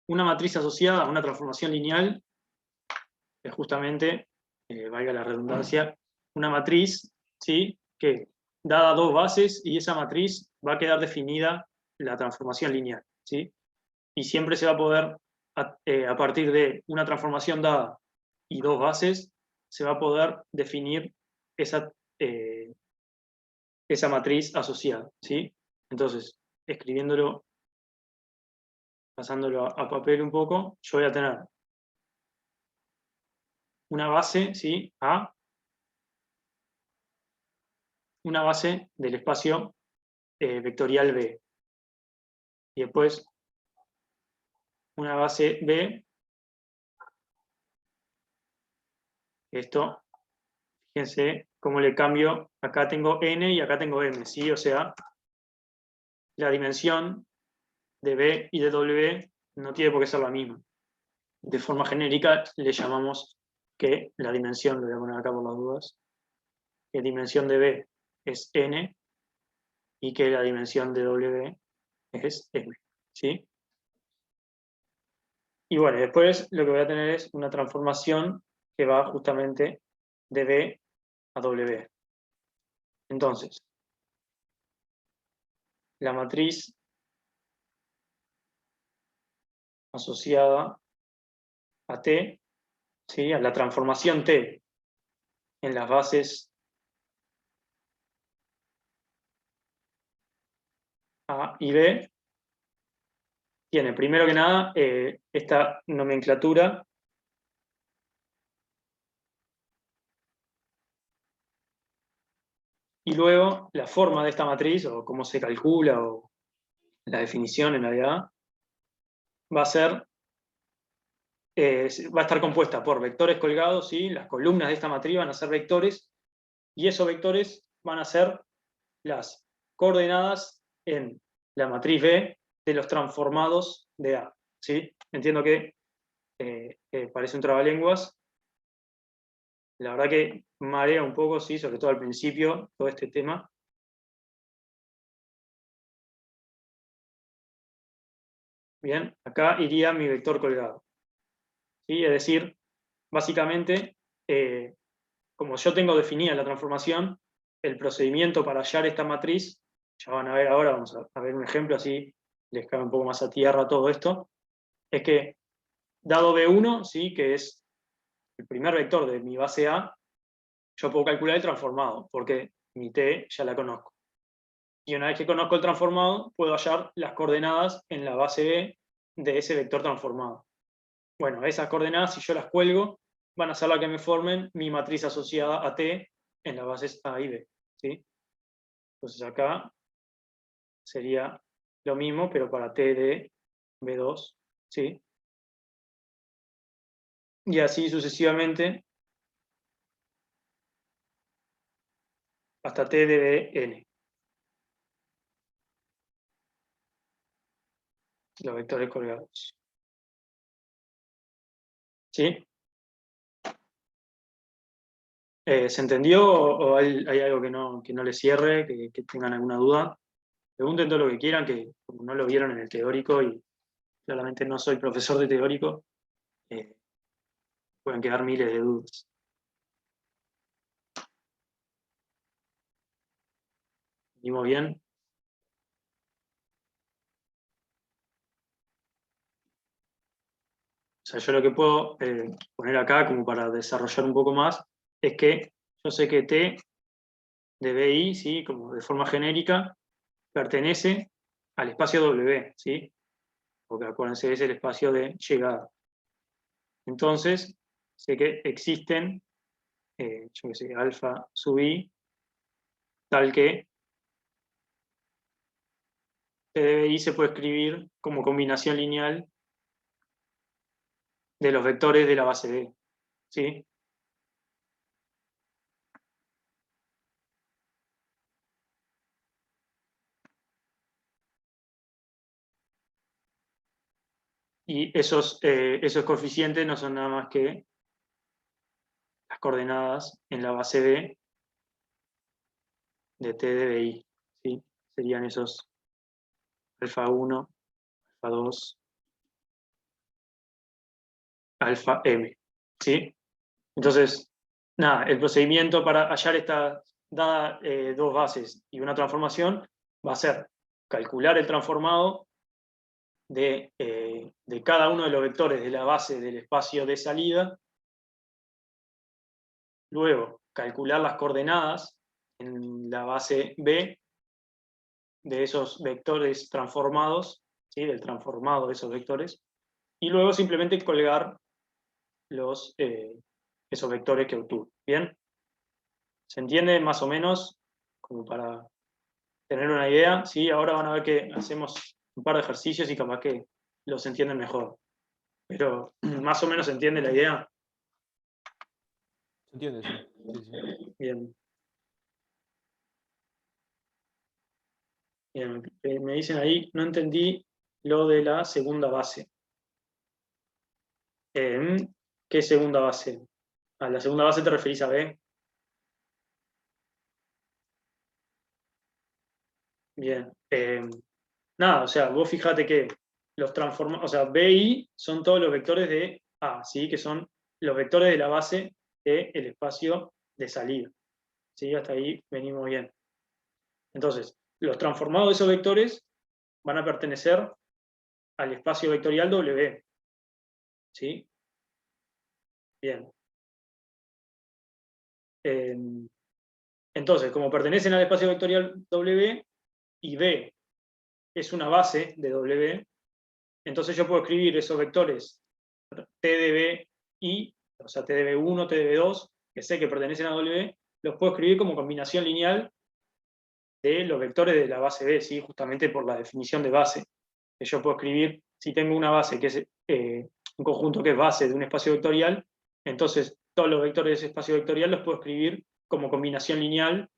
una matriz asociada a una transformación lineal es justamente, valga la redundancia, una matriz, ¿sí? Que dada dos bases y esa matriz va a quedar definida la transformación lineal, ¿sí? Y siempre se va a poder, a partir de una transformación dada y dos bases, se va a poder definir esa matriz asociada, ¿sí? Entonces, escribiéndolo, pasándolo a papel un poco, yo voy a tener una base, ¿sí? A, una base del espacio vectorial B. Y después una base B, esto, fíjense cómo le cambio, acá tengo N y acá tengo M, ¿sí? O sea, la dimensión de B y de W no tiene por qué ser la misma. De forma genérica le llamamos que la dimensión, lo voy a poner acá por las dudas, que la dimensión de B es N y que la dimensión de W es M, ¿sí? Y bueno, después lo que voy a tener es una transformación que va justamente de B a W. Entonces, la matriz asociada a T, ¿sí? A la transformación T en las bases A y B, tiene primero que nada esta nomenclatura y luego la forma de esta matriz, o cómo se calcula, o la definición en realidad, va a ser, va a estar compuesta por vectores colgados, ¿sí? Las columnas de esta matriz van a ser vectores, y esos vectores van a ser las coordenadas en la matriz B de los transformados de A, ¿sí? Entiendo que parece un trabalenguas. La verdad que marea un poco, sí, sobre todo al principio, todo este tema. Bien, acá iría mi vector colgado. ¿Sí? Es decir, básicamente, como yo tengo definida la transformación, el procedimiento para hallar esta matriz, ya van a ver ahora, vamos a ver un ejemplo, así les cae un poco más a tierra todo esto, es que dado B1, ¿sí? Que es el primer vector de mi base A, yo puedo calcular el transformado, porque mi T ya la conozco. Y una vez que conozco el transformado, puedo hallar las coordenadas en la base B de ese vector transformado. Bueno, esas coordenadas, si yo las cuelgo, van a ser las que me formen mi matriz asociada a T en las bases A y B. ¿Sí? Entonces acá sería lo mismo, pero para T de B2. ¿Sí? Y así sucesivamente hasta T de Bn. Los vectores colgados. ¿Sí? ¿Se entendió o hay algo que no les cierre, que tengan alguna duda? Pregunten todo lo que quieran, que como no lo vieron en el teórico y claramente no soy profesor de teórico, pueden quedar miles de dudas. ¿Venimos bien? O sea, yo lo que puedo poner acá como para desarrollar un poco más es que yo sé que T de BI, ¿sí? Como de forma genérica, pertenece al espacio W, ¿sí? Porque acuérdense, es el espacio de llegada. Entonces, sé que existen, yo qué sé, alfa sub I, tal que T de BI se puede escribir como combinación lineal de los vectores de la base B, ¿sí? Y esos coeficientes no son nada más que las coordenadas en la base B de T de BI, ¿sí? Serían esos alfa 1, alfa 2, alfa M, ¿sí? Entonces, nada, el procedimiento para hallar estas dadas dos bases y una transformación va a ser calcular el transformado de cada uno de los vectores de la base del espacio de salida, luego calcular las coordenadas en la base B de esos vectores transformados, ¿sí? Del transformado de esos vectores, y luego simplemente colgar esos vectores que obtuve. ¿Bien? ¿Se entiende más o menos? Como para tener una idea. ¿Sí? Ahora van a ver que hacemos un par de ejercicios y capaz que los entienden mejor. Pero más o menos se entiende la idea. ¿Se entiende? Sí, sí. Bien. Bien. Me dicen ahí, no entendí lo de la segunda base. ¿Qué segunda base? ¿A la segunda base te referís a B? Bien. Nada, o sea, vos fíjate que los transformados, o sea, BI son todos los vectores de A, ¿sí? Que son los vectores de la base del espacio de salida. ¿Sí? Hasta ahí venimos bien. Entonces, los transformados de esos vectores van a pertenecer al espacio vectorial W. ¿Sí? Bien. Entonces, como pertenecen al espacio vectorial W y B es una base de W, entonces yo puedo escribir esos vectores T de B y, o sea, T de B1, T de B2, que sé que pertenecen a W, los puedo escribir como combinación lineal de los vectores de la base B, ¿sí? Justamente por la definición de base. Que yo puedo escribir, si tengo una base que es un conjunto que es base de un espacio vectorial, entonces todos los vectores de ese espacio vectorial los puedo escribir como combinación lineal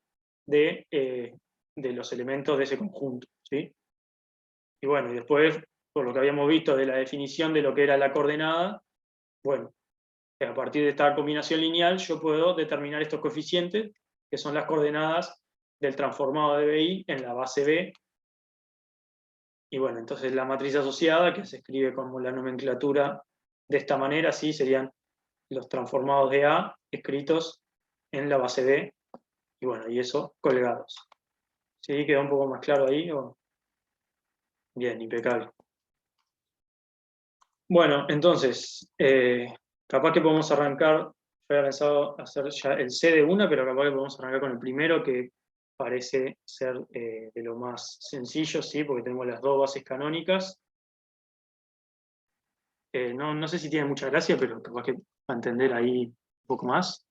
de los elementos de ese conjunto, ¿sí? Y bueno, y después, por lo que habíamos visto de la definición de lo que era la coordenada, bueno, a partir de esta combinación lineal yo puedo determinar estos coeficientes, que son las coordenadas del transformado de BI en la base B Y bueno, entonces la matriz asociada, que se escribe como la nomenclatura de esta manera, sí, serían los transformados de A escritos en la base B, y bueno, y eso colgados. ¿Sí? ¿Quedó un poco más claro ahí? Bien, impecable. Bueno, entonces, capaz que podemos arrancar, yo había pensado hacer ya el C de una, pero capaz que podemos arrancar con el primero, que parece ser de lo más sencillo, ¿sí? Porque tenemos las dos bases canónicas. No sé si tiene mucha gracia, pero capaz que para entender ahí un poco más.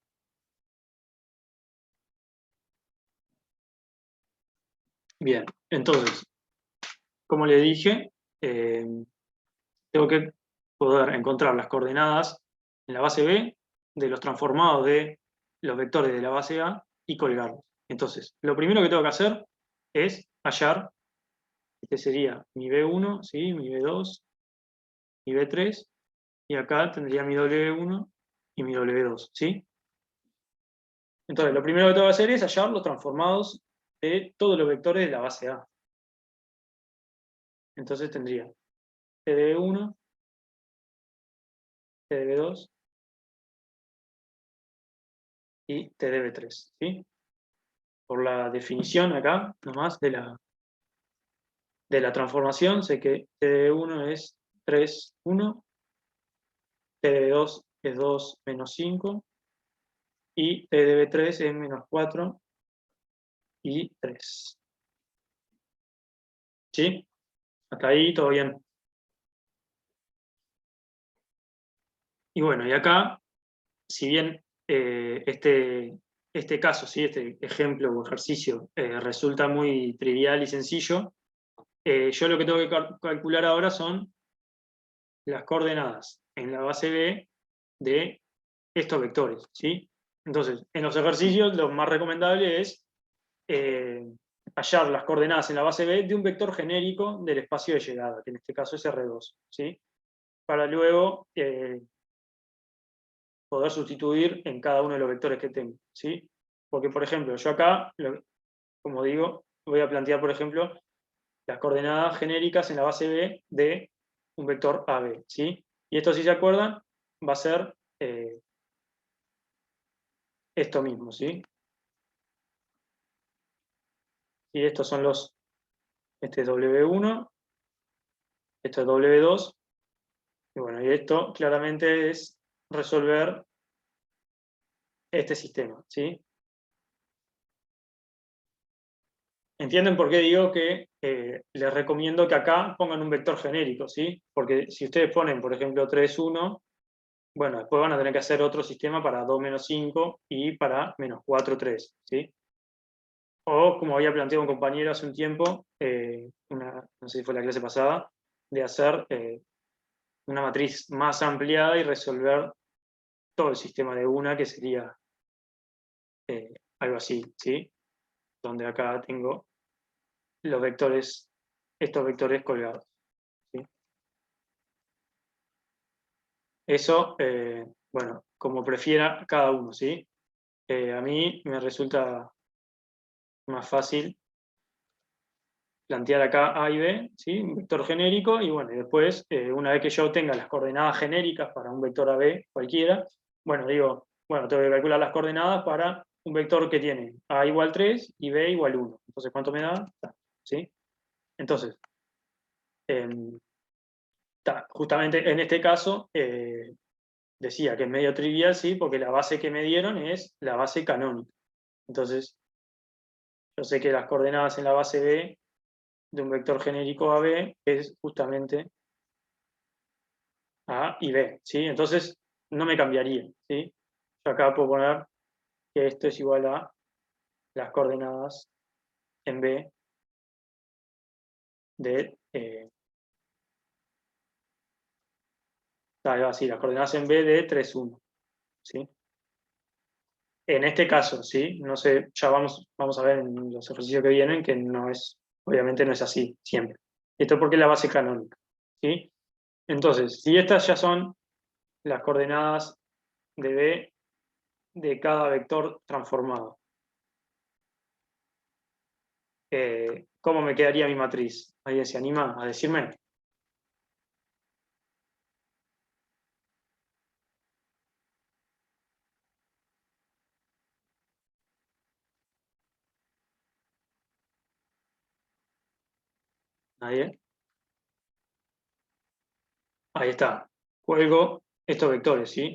Bien, entonces, como le dije, tengo que poder encontrar las coordenadas en la base B de los transformados de los vectores de la base A y colgarlos. Entonces, lo primero que tengo que hacer es hallar, este sería mi B1, ¿sí? Mi B2, mi B3, y acá tendría mi W1 y mi W2, ¿sí? Entonces, lo primero que tengo que hacer es hallar los transformados de todos los vectores de la base A. Entonces tendría TDB1, TDB2 y TDB3, ¿sí? Por la definición acá, nomás, de la transformación, sé que TDB1 es 3, 1, TDB2 es 2, menos 5, y TDB3 es menos 4 y 3. ¿Sí? Hasta ahí todo bien. Y bueno, y acá, si bien este caso, ¿sí? Este ejemplo o ejercicio resulta muy trivial y sencillo, yo lo que tengo que calcular ahora son las coordenadas en la base B de estos vectores, ¿sí? Entonces, en los ejercicios lo más recomendable es hallar las coordenadas en la base B de un vector genérico del espacio de llegada, que en este caso es R2, ¿sí? Para luego poder sustituir en cada uno de los vectores que tengo, ¿sí? Porque, por ejemplo, yo acá, como digo, voy a plantear, por ejemplo, las coordenadas genéricas en la base B de un vector AB, ¿sí? Y esto, si se acuerdan, va a ser esto mismo, ¿sí? Y estos son este es W1, esto es W2, y bueno, y esto claramente es resolver este sistema, ¿sí? ¿Entienden por qué digo que les recomiendo que acá pongan un vector genérico, ¿sí? Porque si ustedes ponen, por ejemplo, 3, 1, bueno, después van a tener que hacer otro sistema para 2, menos 5 y para menos 4, 3, ¿sí? O, como había planteado un compañero hace un tiempo, no sé si fue la clase pasada, de hacer una matriz más ampliada y resolver todo el sistema de una, que sería algo así, ¿sí? Donde acá tengo los vectores, estos vectores colgados, ¿sí? Eso, bueno, como prefiera cada uno, ¿sí? A mí me resulta más fácil plantear acá A y B, ¿sí? Un vector genérico, y bueno, y después, una vez que yo tenga las coordenadas genéricas para un vector AB cualquiera, bueno, digo, bueno, tengo que calcular las coordenadas para un vector que tiene A igual 3 y B igual 1. Entonces, ¿cuánto me da? ¿Sí? Entonces, justamente en este caso, decía que es medio trivial, ¿sí? Porque la base que me dieron es la base canónica. Entonces, yo sé que las coordenadas en la base B de un vector genérico AB es justamente A y B, ¿sí? Entonces, no me cambiaría, ¿sí? Yo acá puedo poner que esto es igual a las coordenadas en B de... así, las coordenadas en B de 3, 1, ¿sí? En este caso, ¿sí? No sé, ya vamos a ver en los ejercicios que vienen que no es, obviamente no es así, siempre. Esto porque es la base canónica, ¿sí? Entonces, si estas ya son las coordenadas de B de cada vector transformado, ¿cómo me quedaría mi matriz? ¿Alguien se anima a decirme? ¿Nadie? Ahí está. Cuelgo estos vectores, ¿sí?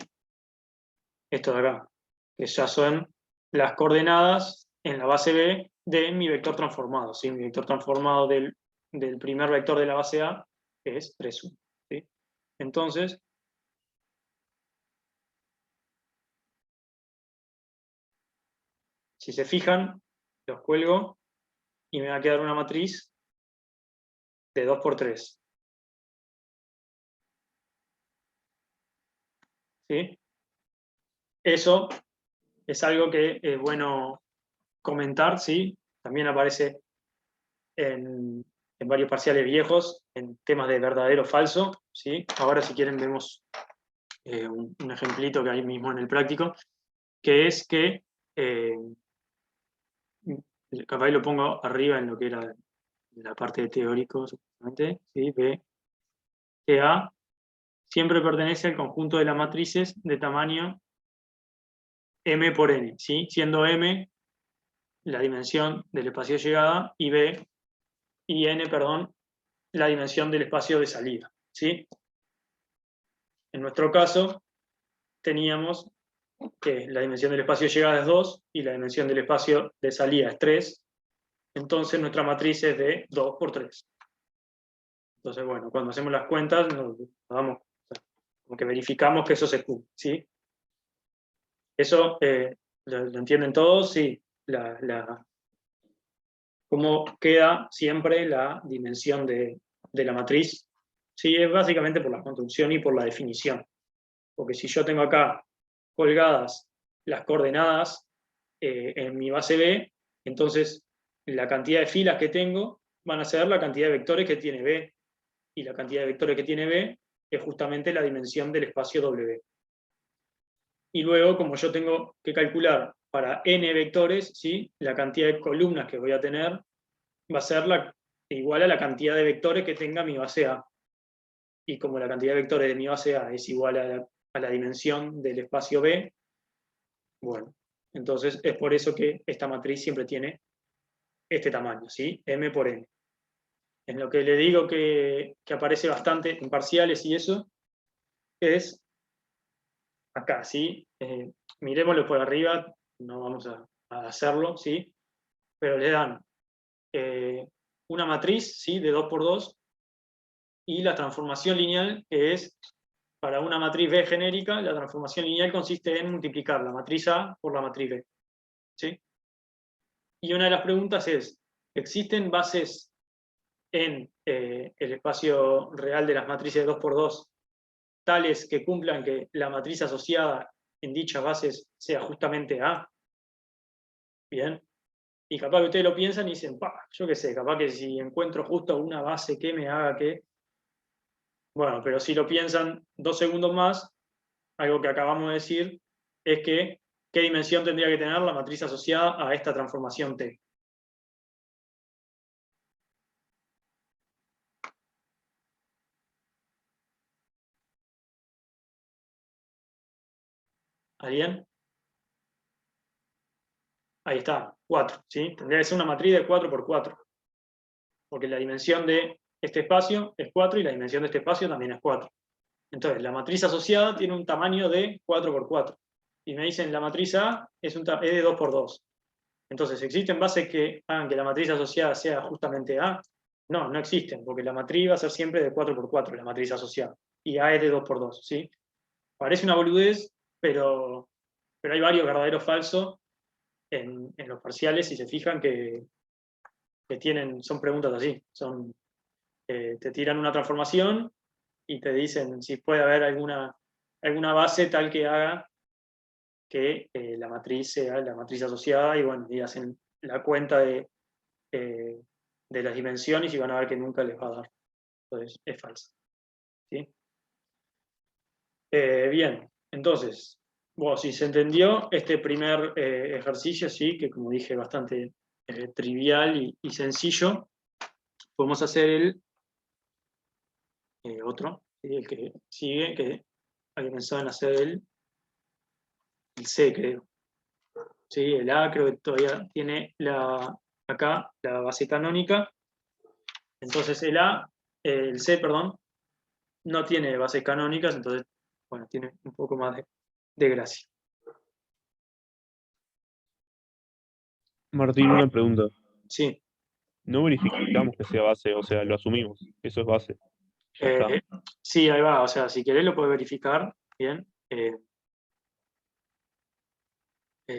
Esto de acá, que ya son las coordenadas en la base B de mi vector transformado, ¿sí? Mi vector transformado del primer vector de la base A es 3, 1, ¿sí? Entonces, si se fijan, los cuelgo y me va a quedar una matriz de 2 por 3, ¿sí? Eso es algo que es bueno comentar, ¿sí? También aparece en varios parciales viejos, en temas de verdadero o falso, ¿sí? Ahora, si quieren, vemos un ejemplito que hay mismo en el práctico, que es que, capaz lo pongo arriba en lo que era la parte de teórico, supuestamente, ¿sí? Ve que A siempre pertenece al conjunto de las matrices de tamaño M por N, ¿sí? Siendo M la dimensión del espacio de llegada y N, perdón, la dimensión del espacio de salida, ¿sí? En nuestro caso, teníamos que la dimensión del espacio de llegada es 2 y la dimensión del espacio de salida es 3, entonces nuestra matriz es de 2 por 3. Entonces, bueno, cuando hacemos las cuentas, nos damos, como que verificamos que eso se cumple, ¿sí? Eso lo entienden todos, sí. Cómo queda siempre la dimensión de la matriz, sí, es básicamente por la construcción y por la definición. Porque si yo tengo acá colgadas las coordenadas en mi base B, entonces la cantidad de filas que tengo van a ser la cantidad de vectores que tiene B, y la cantidad de vectores que tiene B es justamente la dimensión del espacio W. Y luego, como yo tengo que calcular para n vectores, ¿sí? La cantidad de columnas que voy a tener va a ser igual a la cantidad de vectores que tenga mi base A. Y como la cantidad de vectores de mi base A es igual a la dimensión del espacio B, bueno, entonces es por eso que esta matriz siempre tiene este tamaño, ¿sí? M por N. En lo que le digo que aparece bastante en parciales y eso, es acá, ¿sí? Miremoslo por arriba, no vamos a hacerlo, ¿sí? Pero le dan una matriz, ¿sí? De 2 por 2, y la transformación lineal, que es para una matriz B genérica, la transformación lineal consiste en multiplicar la matriz A por la matriz B, ¿sí? Y una de las preguntas es, ¿existen bases en el espacio real de las matrices de 2 por 2 tales que cumplan que la matriz asociada en dichas bases sea justamente A? Bien. Y capaz que ustedes lo piensan y dicen, yo qué sé, capaz que si encuentro justo una base que me haga que... Bueno, pero si lo piensan 2 segundos más, algo que acabamos de decir es que, ¿qué dimensión tendría que tener la matriz asociada a esta transformación T? ¿Alguien? Ahí está, 4, ¿sí? Tendría que ser una matriz de 4 por 4, porque la dimensión de este espacio es 4 y la dimensión de este espacio también es 4. Entonces, la matriz asociada tiene un tamaño de 4 por 4. Y me dicen, la matriz A es de 2 por 2. Entonces, ¿existen bases que hagan que la matriz asociada sea justamente A? No, no existen, porque la matriz va a ser siempre de 4 por 4, la matriz asociada. Y A es de 2 por 2, ¿sí? Parece una boludez, pero hay varios verdaderos falsos en los parciales, si se fijan, que son preguntas así. Te tiran una transformación y te dicen si puede haber alguna base tal que haga que la matriz sea la matriz asociada, y bueno, y hacen la cuenta de las dimensiones y van a ver que nunca les va a dar. Entonces, es falsa, ¿sí? Bien, entonces, bueno, si se entendió este primer ejercicio, sí, que como dije, bastante trivial y sencillo, podemos hacer el otro, ¿sí? El que sigue, que había pensado en hacer el C, creo. ¿Sí? El A creo que todavía tiene acá la base canónica. Entonces el C, perdón, no tiene bases canónicas, entonces, bueno, tiene un poco más de gracia. Martín, una pregunta. Sí. No verificamos que sea base, o sea, lo asumimos. Eso es base. Ya está. Sí, ahí va. O sea, si querés lo puedes verificar. Bien.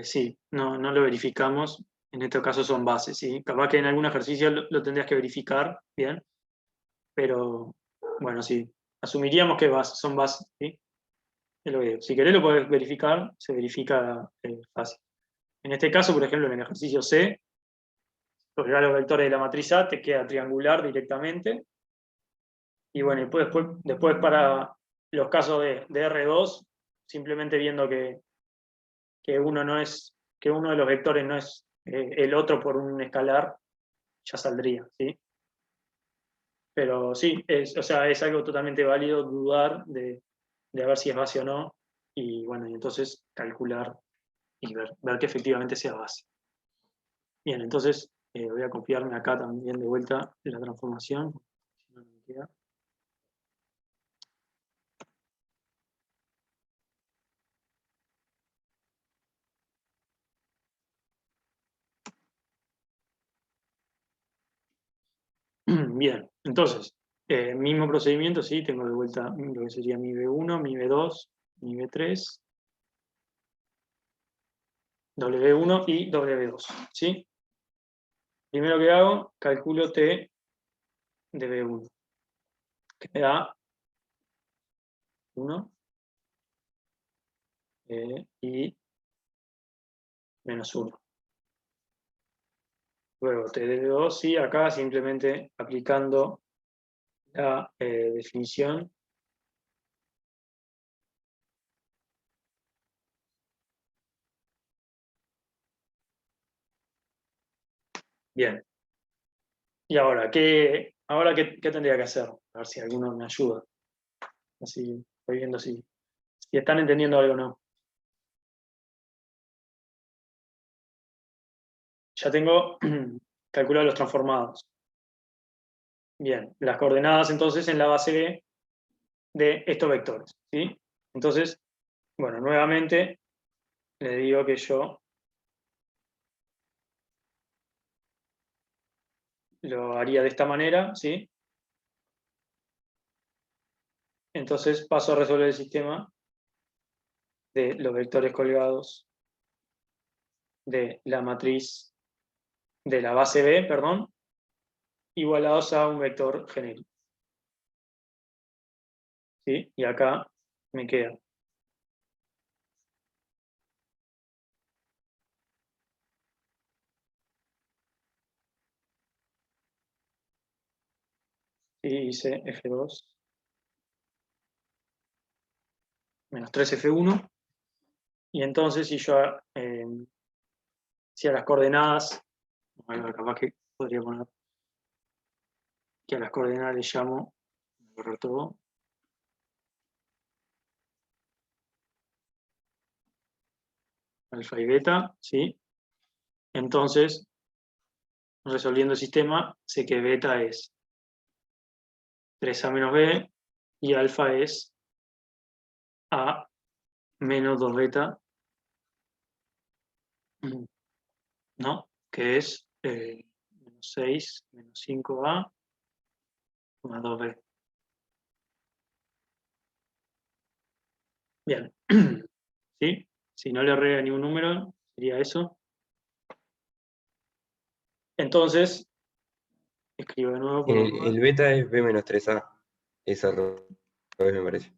Sí, no lo verificamos. En este caso son bases, ¿sí? Capaz que en algún ejercicio lo tendrías que verificar, bien. Pero, bueno, sí. Asumiríamos que son bases, ¿sí? Es lo que digo. Si querés lo puedes verificar, se verifica fácil. En este caso, por ejemplo, en el ejercicio C, los vectores de la matriz A te queda triangular directamente. Y bueno, después para los casos de R2, simplemente viendo que uno de los vectores no es el otro por un escalar, ya saldría, ¿sí? Pero sí, o sea, es algo totalmente válido dudar de ver si es base o no, y bueno, y entonces calcular y ver que efectivamente sea base. Bien, entonces voy a copiarme acá también de vuelta la transformación. Si no me queda. Bien, entonces, mismo procedimiento, sí, tengo de vuelta lo que sería mi B1, mi B2, mi B3, W1 y W2, ¿sí? Primero que hago, calculo T de B1, que me da 1 y menos 1. Luego T de B2, sí, acá simplemente aplicando la definición. Bien. Y ahora, ¿qué tendría que hacer? A ver si alguno me ayuda. Así voy viendo si están entendiendo algo o no. Ya tengo calculado los transformados. Bien, las coordenadas entonces en la base B de estos vectores, ¿sí? Entonces, bueno, nuevamente le digo que yo lo haría de esta manera, ¿sí? Entonces paso a resolver el sistema de los vectores colgados de la matriz, de la base B, perdón, igualados a un vector genérico. ¿Sí? Y acá me queda y hice F2 menos 3F1. Y entonces si a las coordenadas, bueno, capaz que podría poner que a las coordenadas le llamo, borrar todo, alfa y beta, ¿sí? Entonces, resolviendo el sistema, sé que beta es 3A menos B y alfa es A menos 2 beta, ¿no? Que es menos 6 menos 5A más 2B. Bien. ¿Sí? Si no le agrega ningún número, sería eso. Entonces, escribo de nuevo por la El beta es B menos 3A. Es al revés, me parece.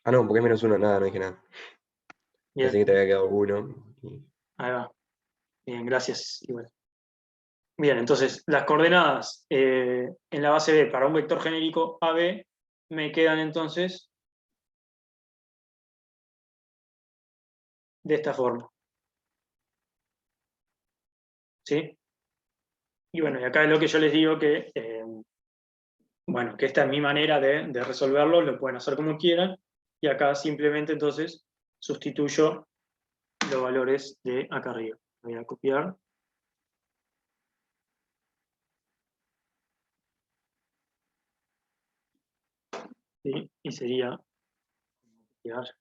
Ah, no, porque es menos 1, nada, no dije nada. Pensé Bien, que te había quedado 1. ahí va. Bien, gracias. Igual. Bien, entonces, las coordenadas en la base B para un vector genérico AB me quedan entonces de esta forma. ¿Sí? Y bueno, y acá es lo que yo les digo que, bueno, que esta es mi manera de resolverlo, lo pueden hacer como quieran, y acá simplemente entonces sustituyo los valores de acá arriba. Voy a copiar. ¿Sí? Y sería copiar.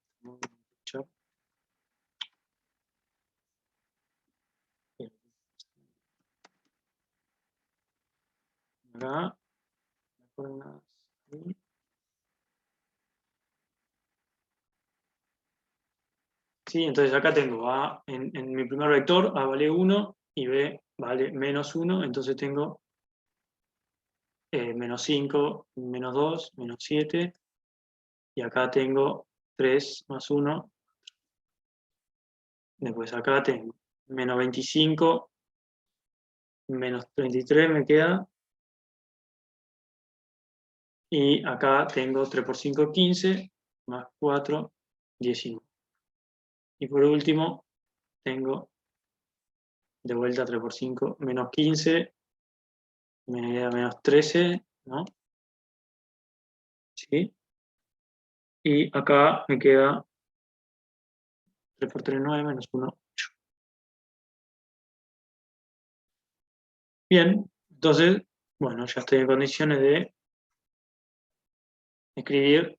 Acá. Sí, entonces acá tengo A en mi primer vector, A vale 1 y B vale menos 1, entonces tengo menos 5, menos 2, menos 7, y acá tengo 3 más 1, después acá tengo menos 25, menos 33 me queda, y acá tengo 3 por 5, 15, más 4, 19. Y por último, tengo de vuelta 3 por 5, menos 15, me queda menos 13, ¿no? ¿Sí? Y acá me queda 3 por 3, 9, menos 1, 8. Bien, entonces, bueno, ya estoy en condiciones de escribir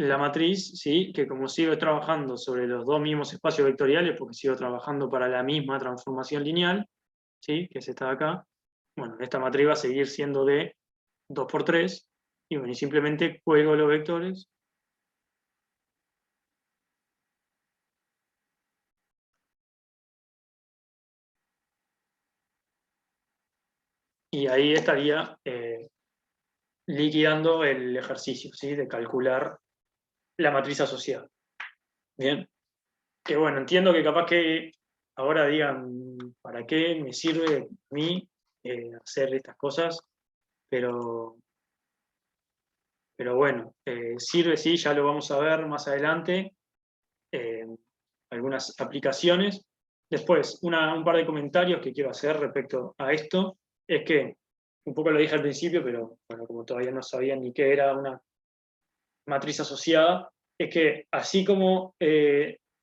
la matriz, ¿sí? Que como sigo trabajando sobre los dos mismos espacios vectoriales, porque sigo trabajando para la misma transformación lineal, ¿sí? Que es esta de acá, bueno, esta matriz va a seguir siendo de 2 por 3, y bueno, y simplemente cuelgo los vectores. Y ahí estaría liquidando el ejercicio, ¿sí? De calcular la matriz asociada. Bien. Que bueno, entiendo que capaz que ahora digan, ¿para qué me sirve a mí hacer estas cosas? Pero bueno, sirve, sí, ya lo vamos a ver más adelante, eh, algunas aplicaciones. Después, un par de comentarios que quiero hacer respecto a esto, es que, un poco lo dije al principio, pero bueno, como todavía no sabían ni qué era una matriz asociada, es que así como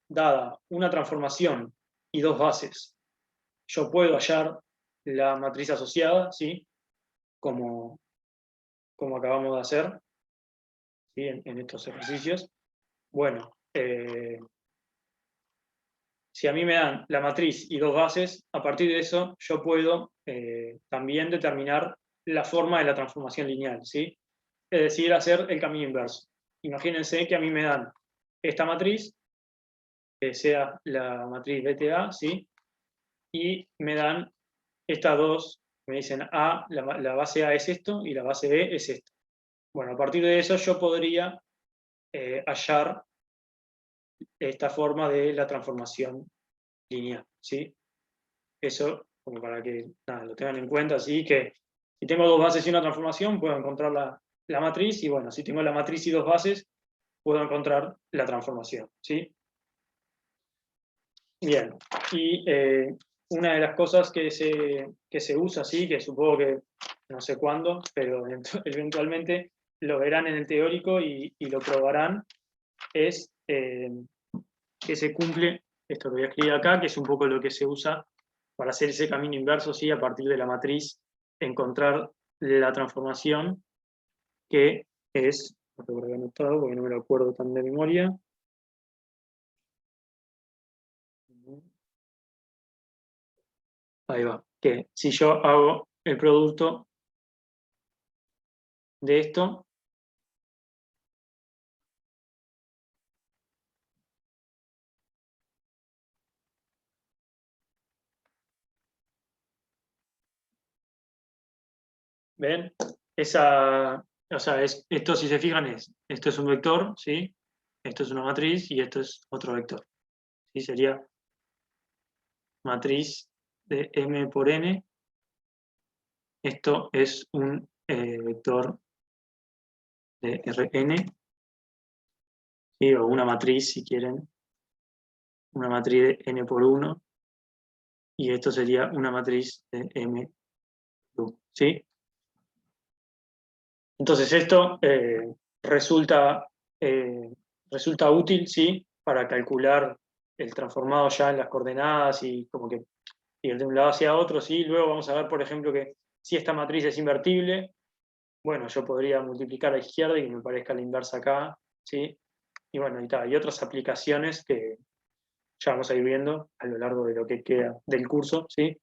dada una transformación y dos bases, yo puedo hallar la matriz asociada, ¿sí? Como acabamos de hacer, ¿sí? En estos ejercicios. Bueno, si a mí me dan la matriz y dos bases, a partir de eso yo puedo también determinar la forma de la transformación lineal, ¿sí? Es decir, hacer el camino inverso. Imagínense que a mí me dan esta matriz, que sea la matriz BTA, ¿sí? Y me dan estas dos, me dicen A, la base A es esto y la base B es esto. Bueno, a partir de eso yo podría hallar esta forma de la transformación lineal, ¿sí? Eso, como para que nada, lo tengan en cuenta, ¿sí? Que si tengo dos bases y una transformación, puedo encontrar la matriz, y bueno, si tengo la matriz y dos bases, puedo encontrar la transformación, ¿sí? Bien, y una de las cosas que se usa, ¿sí? Que supongo que no sé cuándo, pero eventualmente lo verán en el teórico y lo probarán, es que se cumple esto que voy a escribir acá, que es un poco lo que se usa para hacer ese camino inverso, ¿sí? A partir de la matriz, encontrar la transformación, que es, lo tengo anotado porque no me lo acuerdo tan de memoria. Ahí va, que si yo hago el producto de esto, ¿ven? O sea, esto, si se fijan, esto es un vector, ¿sí? Esto es una matriz y esto es otro vector, ¿sí? Sería matriz de M por N. Esto es un vector de Rn, ¿sí? O una matriz, si quieren, una matriz de N por 1, y esto sería una matriz de M ¿sí? Entonces esto resulta útil, ¿sí? Para calcular el transformado ya en las coordenadas y como que ir de un lado hacia otro, ¿sí? Luego vamos a ver, por ejemplo, que si esta matriz es invertible, bueno, yo podría multiplicar a la izquierda y que me parezca la inversa acá, ¿sí? Y bueno, y tal, y otras aplicaciones que ya vamos a ir viendo a lo largo de lo que queda del curso, ¿sí?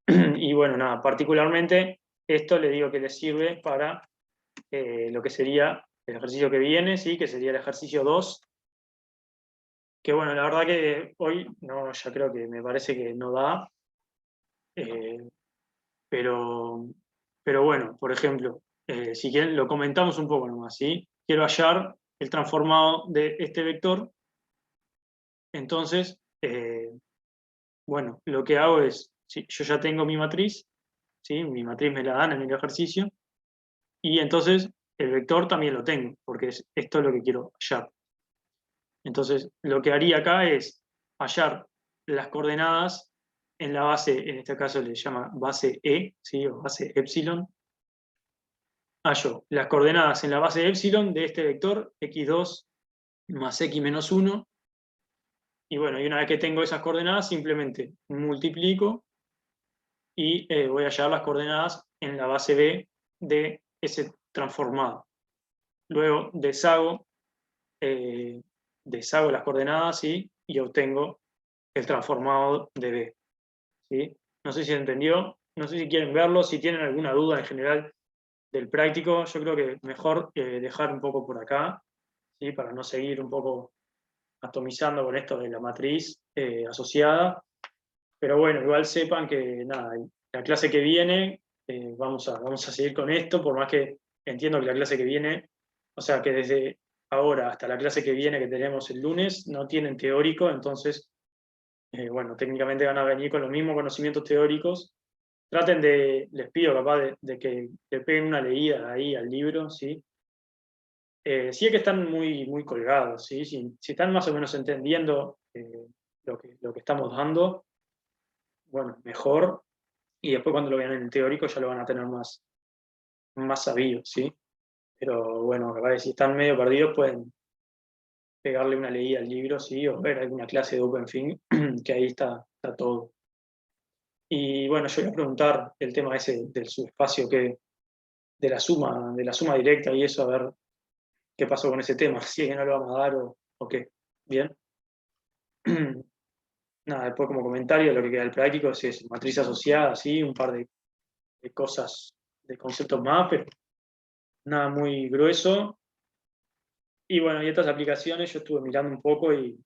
Y bueno, nada, particularmente esto le digo que le sirve para lo que sería el ejercicio que viene, ¿sí? Que sería el ejercicio 2, que bueno, la verdad que hoy no, ya creo que me parece que no da, eh, pero, pero bueno, por ejemplo, si quieren lo comentamos un poco nomás, ¿sí? Quiero hallar el transformado de este vector, entonces, bueno, lo que hago es, ¿sí? Yo ya tengo mi matriz, ¿sí? Mi matriz me la dan en el ejercicio, y entonces el vector también lo tengo, porque esto es lo que quiero hallar. Entonces, lo que haría acá es hallar las coordenadas en la base, en este caso le llama base E, ¿sí? O base epsilon. Hallo las coordenadas en la base epsilon de este vector x2 más x menos 1. Y bueno, y una vez que tengo esas coordenadas, simplemente multiplico y voy a hallar las coordenadas en la base B de ese transformado. Luego deshago las coordenadas, ¿sí? Y obtengo el transformado de B, ¿sí? No sé si se entendió, no sé si quieren verlo, si tienen alguna duda en general del práctico, yo creo que mejor dejar un poco por acá, ¿sí? Para no seguir un poco atomizando con esto de la matriz asociada. Pero bueno, igual sepan que nada, la clase que viene vamos a seguir con esto, por más que entiendo que la clase que viene, o sea que desde ahora hasta la clase que viene que tenemos el lunes, no tienen teórico, entonces, bueno, técnicamente van a venir con los mismos conocimientos teóricos. Traten les pido capaz de que le peguen una leída ahí al libro, ¿sí? Sí es que están muy, muy colgados, ¿sí? Si están más o menos entendiendo lo que estamos dando, bueno, mejor. Y después cuando lo vean en el teórico ya lo van a tener más sabido, ¿sí? Pero bueno, capaz que si están medio perdidos pueden pegarle una leída al libro, ¿sí? O ver alguna clase de OpenFing, que ahí está todo. Y bueno, yo voy a preguntar el tema ese del subespacio, de la suma directa y eso, a ver qué pasó con ese tema, si es que no lo vamos a dar o qué. Bien. Nada, después como comentario, lo que queda del práctico es eso, matriz asociada, sí, un par de cosas, de conceptos más, pero nada muy grueso. Y bueno, y estas aplicaciones yo estuve mirando un poco y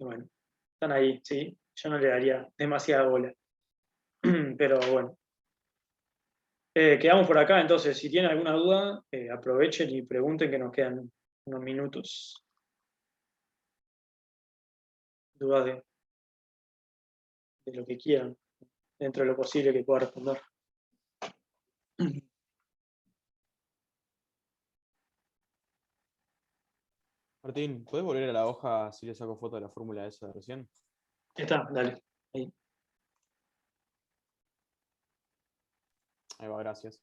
bueno, están ahí, sí. Yo no le daría demasiada bola. Pero bueno. Quedamos por acá, entonces, si tienen alguna duda, aprovechen y pregunten que nos quedan unos minutos. Dudas de lo que quieran, dentro de lo posible que pueda responder. Martín, ¿puedes volver a la hoja si le saco foto de la fórmula esa de recién? Está, dale. Ahí. Ahí va, gracias.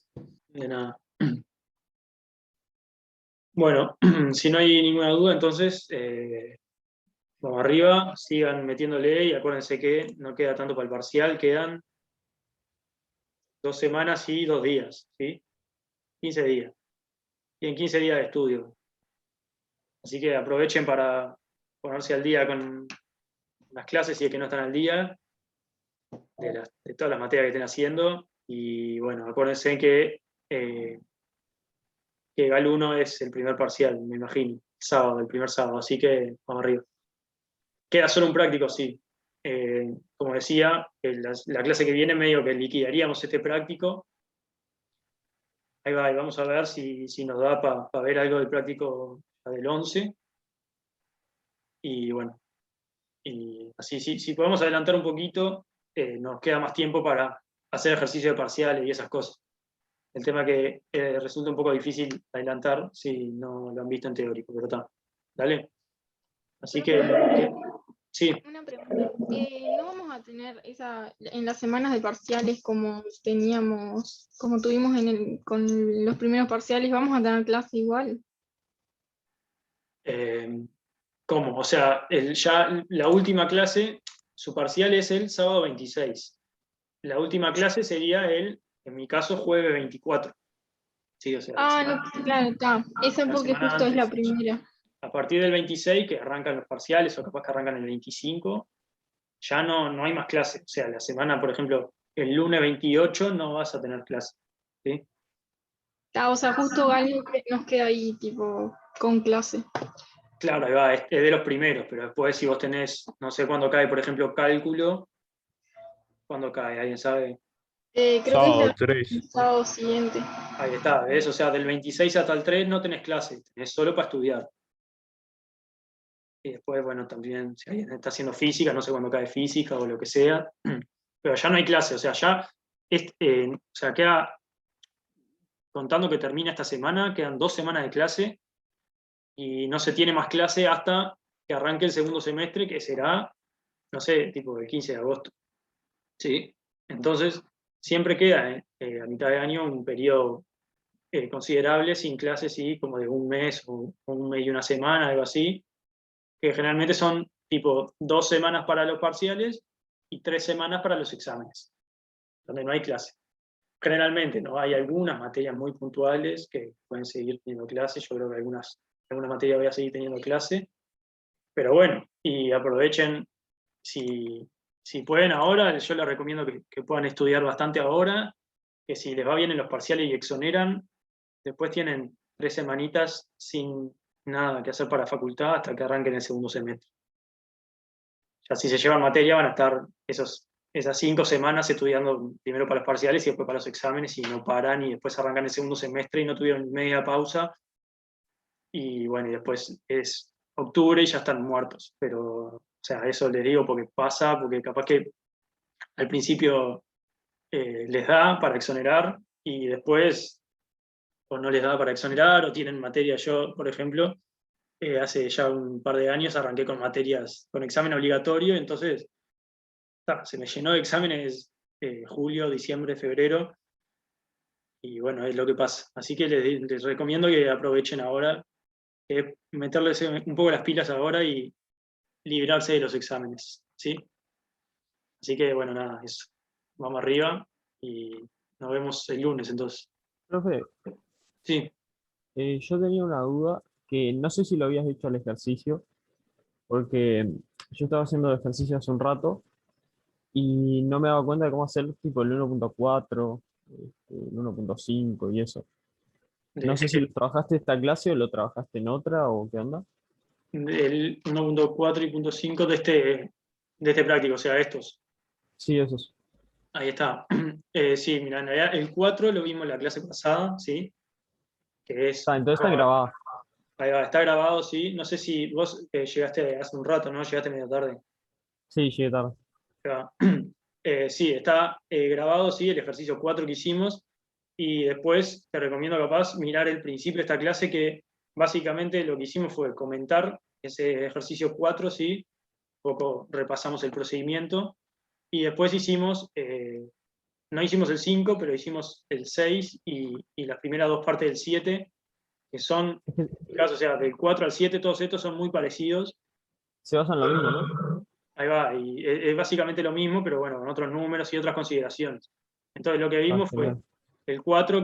De nada. Bueno, si no hay ninguna duda, entonces vamos arriba, sigan metiéndole y acuérdense que no queda tanto para el parcial, quedan 2 semanas y 2 días, ¿sí? 15 días. Tienen 15 días de estudio. Así que aprovechen para ponerse al día con las clases si es que no están al día, de todas las materias que estén haciendo. Y bueno, acuérdense que GAL 1 es el primer parcial, me imagino, el primer sábado, así que vamos arriba. Queda solo un práctico, sí. Como decía, la clase que viene medio que liquidaríamos este práctico. Ahí va, y vamos a ver si nos da para ver algo del práctico del 11. Y bueno, y así, si podemos adelantar un poquito, nos queda más tiempo para hacer ejercicio de parciales y esas cosas. El tema que resulta un poco difícil adelantar si no lo han visto en teórico, pero está. ¿Dale? Así que Sí, Una pregunta. ¿No vamos a tener en las semanas de parciales como teníamos, como tuvimos con los primeros parciales, vamos a tener clase igual? ¿cómo? O sea, ya la última clase, su parcial es el sábado 26. La última clase sería en mi caso, jueves 24. Sí, o sea, No, claro, está. Esa la porque semana justo es la antes. primera. A partir del 26, que arrancan los parciales, o capaz que arrancan el 25, ya no hay más clase. O sea, la semana, por ejemplo, el lunes 28 no vas a tener clase. ¿Sí? O sea, justo algo que nos queda ahí, tipo, con clase. Claro, ahí va, es de los primeros, pero después si vos tenés, no sé cuándo cae, por ejemplo, cálculo, ¿cuándo cae? ¿Alguien sabe? Creo que es Sábado el 3. sábado siguiente. Ahí está, ¿ves? O sea, del 26 hasta el 3 no tenés clase, tenés solo para estudiar. Y después, bueno, también, si alguien está haciendo física, no sé cuándo cae física o lo que sea, pero ya no hay clase, o sea, o sea, contando que termina esta semana, quedan 2 semanas de clase y no se tiene más clase hasta que arranque el segundo semestre, que será, no sé, tipo el 15 de agosto. ¿Sí? Entonces, siempre queda a mitad de año un periodo considerable sin clases, sí, como de un mes o un mes y una semana, algo así, que generalmente son tipo 2 semanas para los parciales y 3 semanas para los exámenes, donde no hay clase. Generalmente, ¿no? Hay algunas materias muy puntuales que pueden seguir teniendo clase, yo creo que alguna materia voy a seguir teniendo clase, pero bueno, y aprovechen, si pueden ahora, yo les recomiendo que puedan estudiar bastante ahora, que si les va bien en los parciales y exoneran, después tienen 3 semanitas sin nada que hacer para facultad hasta que arranquen el segundo semestre. Ya si se llevan materia van a estar esas 5 semanas estudiando primero para los parciales y después para los exámenes y no paran y después arrancan el segundo semestre y no tuvieron media pausa y bueno, y después es octubre y ya están muertos. Pero, o sea, eso les digo porque pasa, porque capaz que al principio les da para exonerar y después o no les da para exonerar o tienen materia. Yo, por ejemplo, hace ya un par de años arranqué con materias con examen obligatorio, entonces se me llenó de exámenes julio, diciembre, febrero, y bueno, es lo que pasa. Así que les recomiendo que aprovechen ahora, meterles un poco las pilas ahora y librarse de los exámenes, ¿sí? Así que bueno, nada, eso. Vamos arriba y nos vemos el lunes entonces. Profe, Sí, yo tenía una duda que no sé si lo habías hecho al ejercicio, porque yo estaba haciendo ejercicio hace un rato y no me daba cuenta de cómo hacer tipo el 1.4, el 1.5 y eso. No sé si lo trabajaste esta clase o lo trabajaste en otra o qué onda. el 1.4 y 1.5 de este práctico, o sea, estos. Sí, esos. Ahí está. Sí, mira, en realidad el 4 lo vimos en la clase pasada, ¿sí? Que es... Entonces está grabada. Ahí va, está grabado, sí. No sé si vos llegaste hace un rato, ¿no? Llegaste medio tarde. Sí, llegué tarde. Ahí va. Sí, está grabado, sí, el ejercicio 4 que hicimos. Y después te recomiendo capaz mirar el principio de esta clase que básicamente lo que hicimos fue comentar ese ejercicio 4, sí. Un poco repasamos el procedimiento. Y después no hicimos el 5, pero hicimos el 6 y las primeras 2 partes del 7, que son, Es que o sea, del 4 al 7, todos estos son muy parecidos. se basa en lo mismo, ¿no? Ahí va, y es básicamente lo mismo, pero bueno, con otros números y otras consideraciones. Entonces lo que Ah, vimos fue genial. el 4,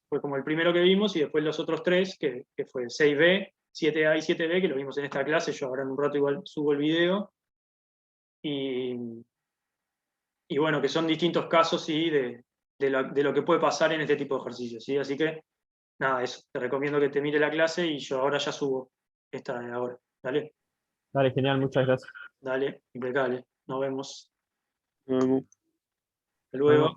fue como el primero que vimos, y después los otros 3, que fue el 6B, 7A y 7B, que lo vimos en esta clase. Yo ahora en un rato igual subo el video. Y bueno, que son distintos casos, sí, de lo que puede pasar en este tipo de ejercicios, ¿sí? Así que, nada, eso. Te recomiendo que te mire la clase y yo ahora ya subo esta de ahora. Dale, Dale, genial, muchas gracias. dale, impecable. Nos vemos. Nos vemos. Hasta Nos luego. vemos.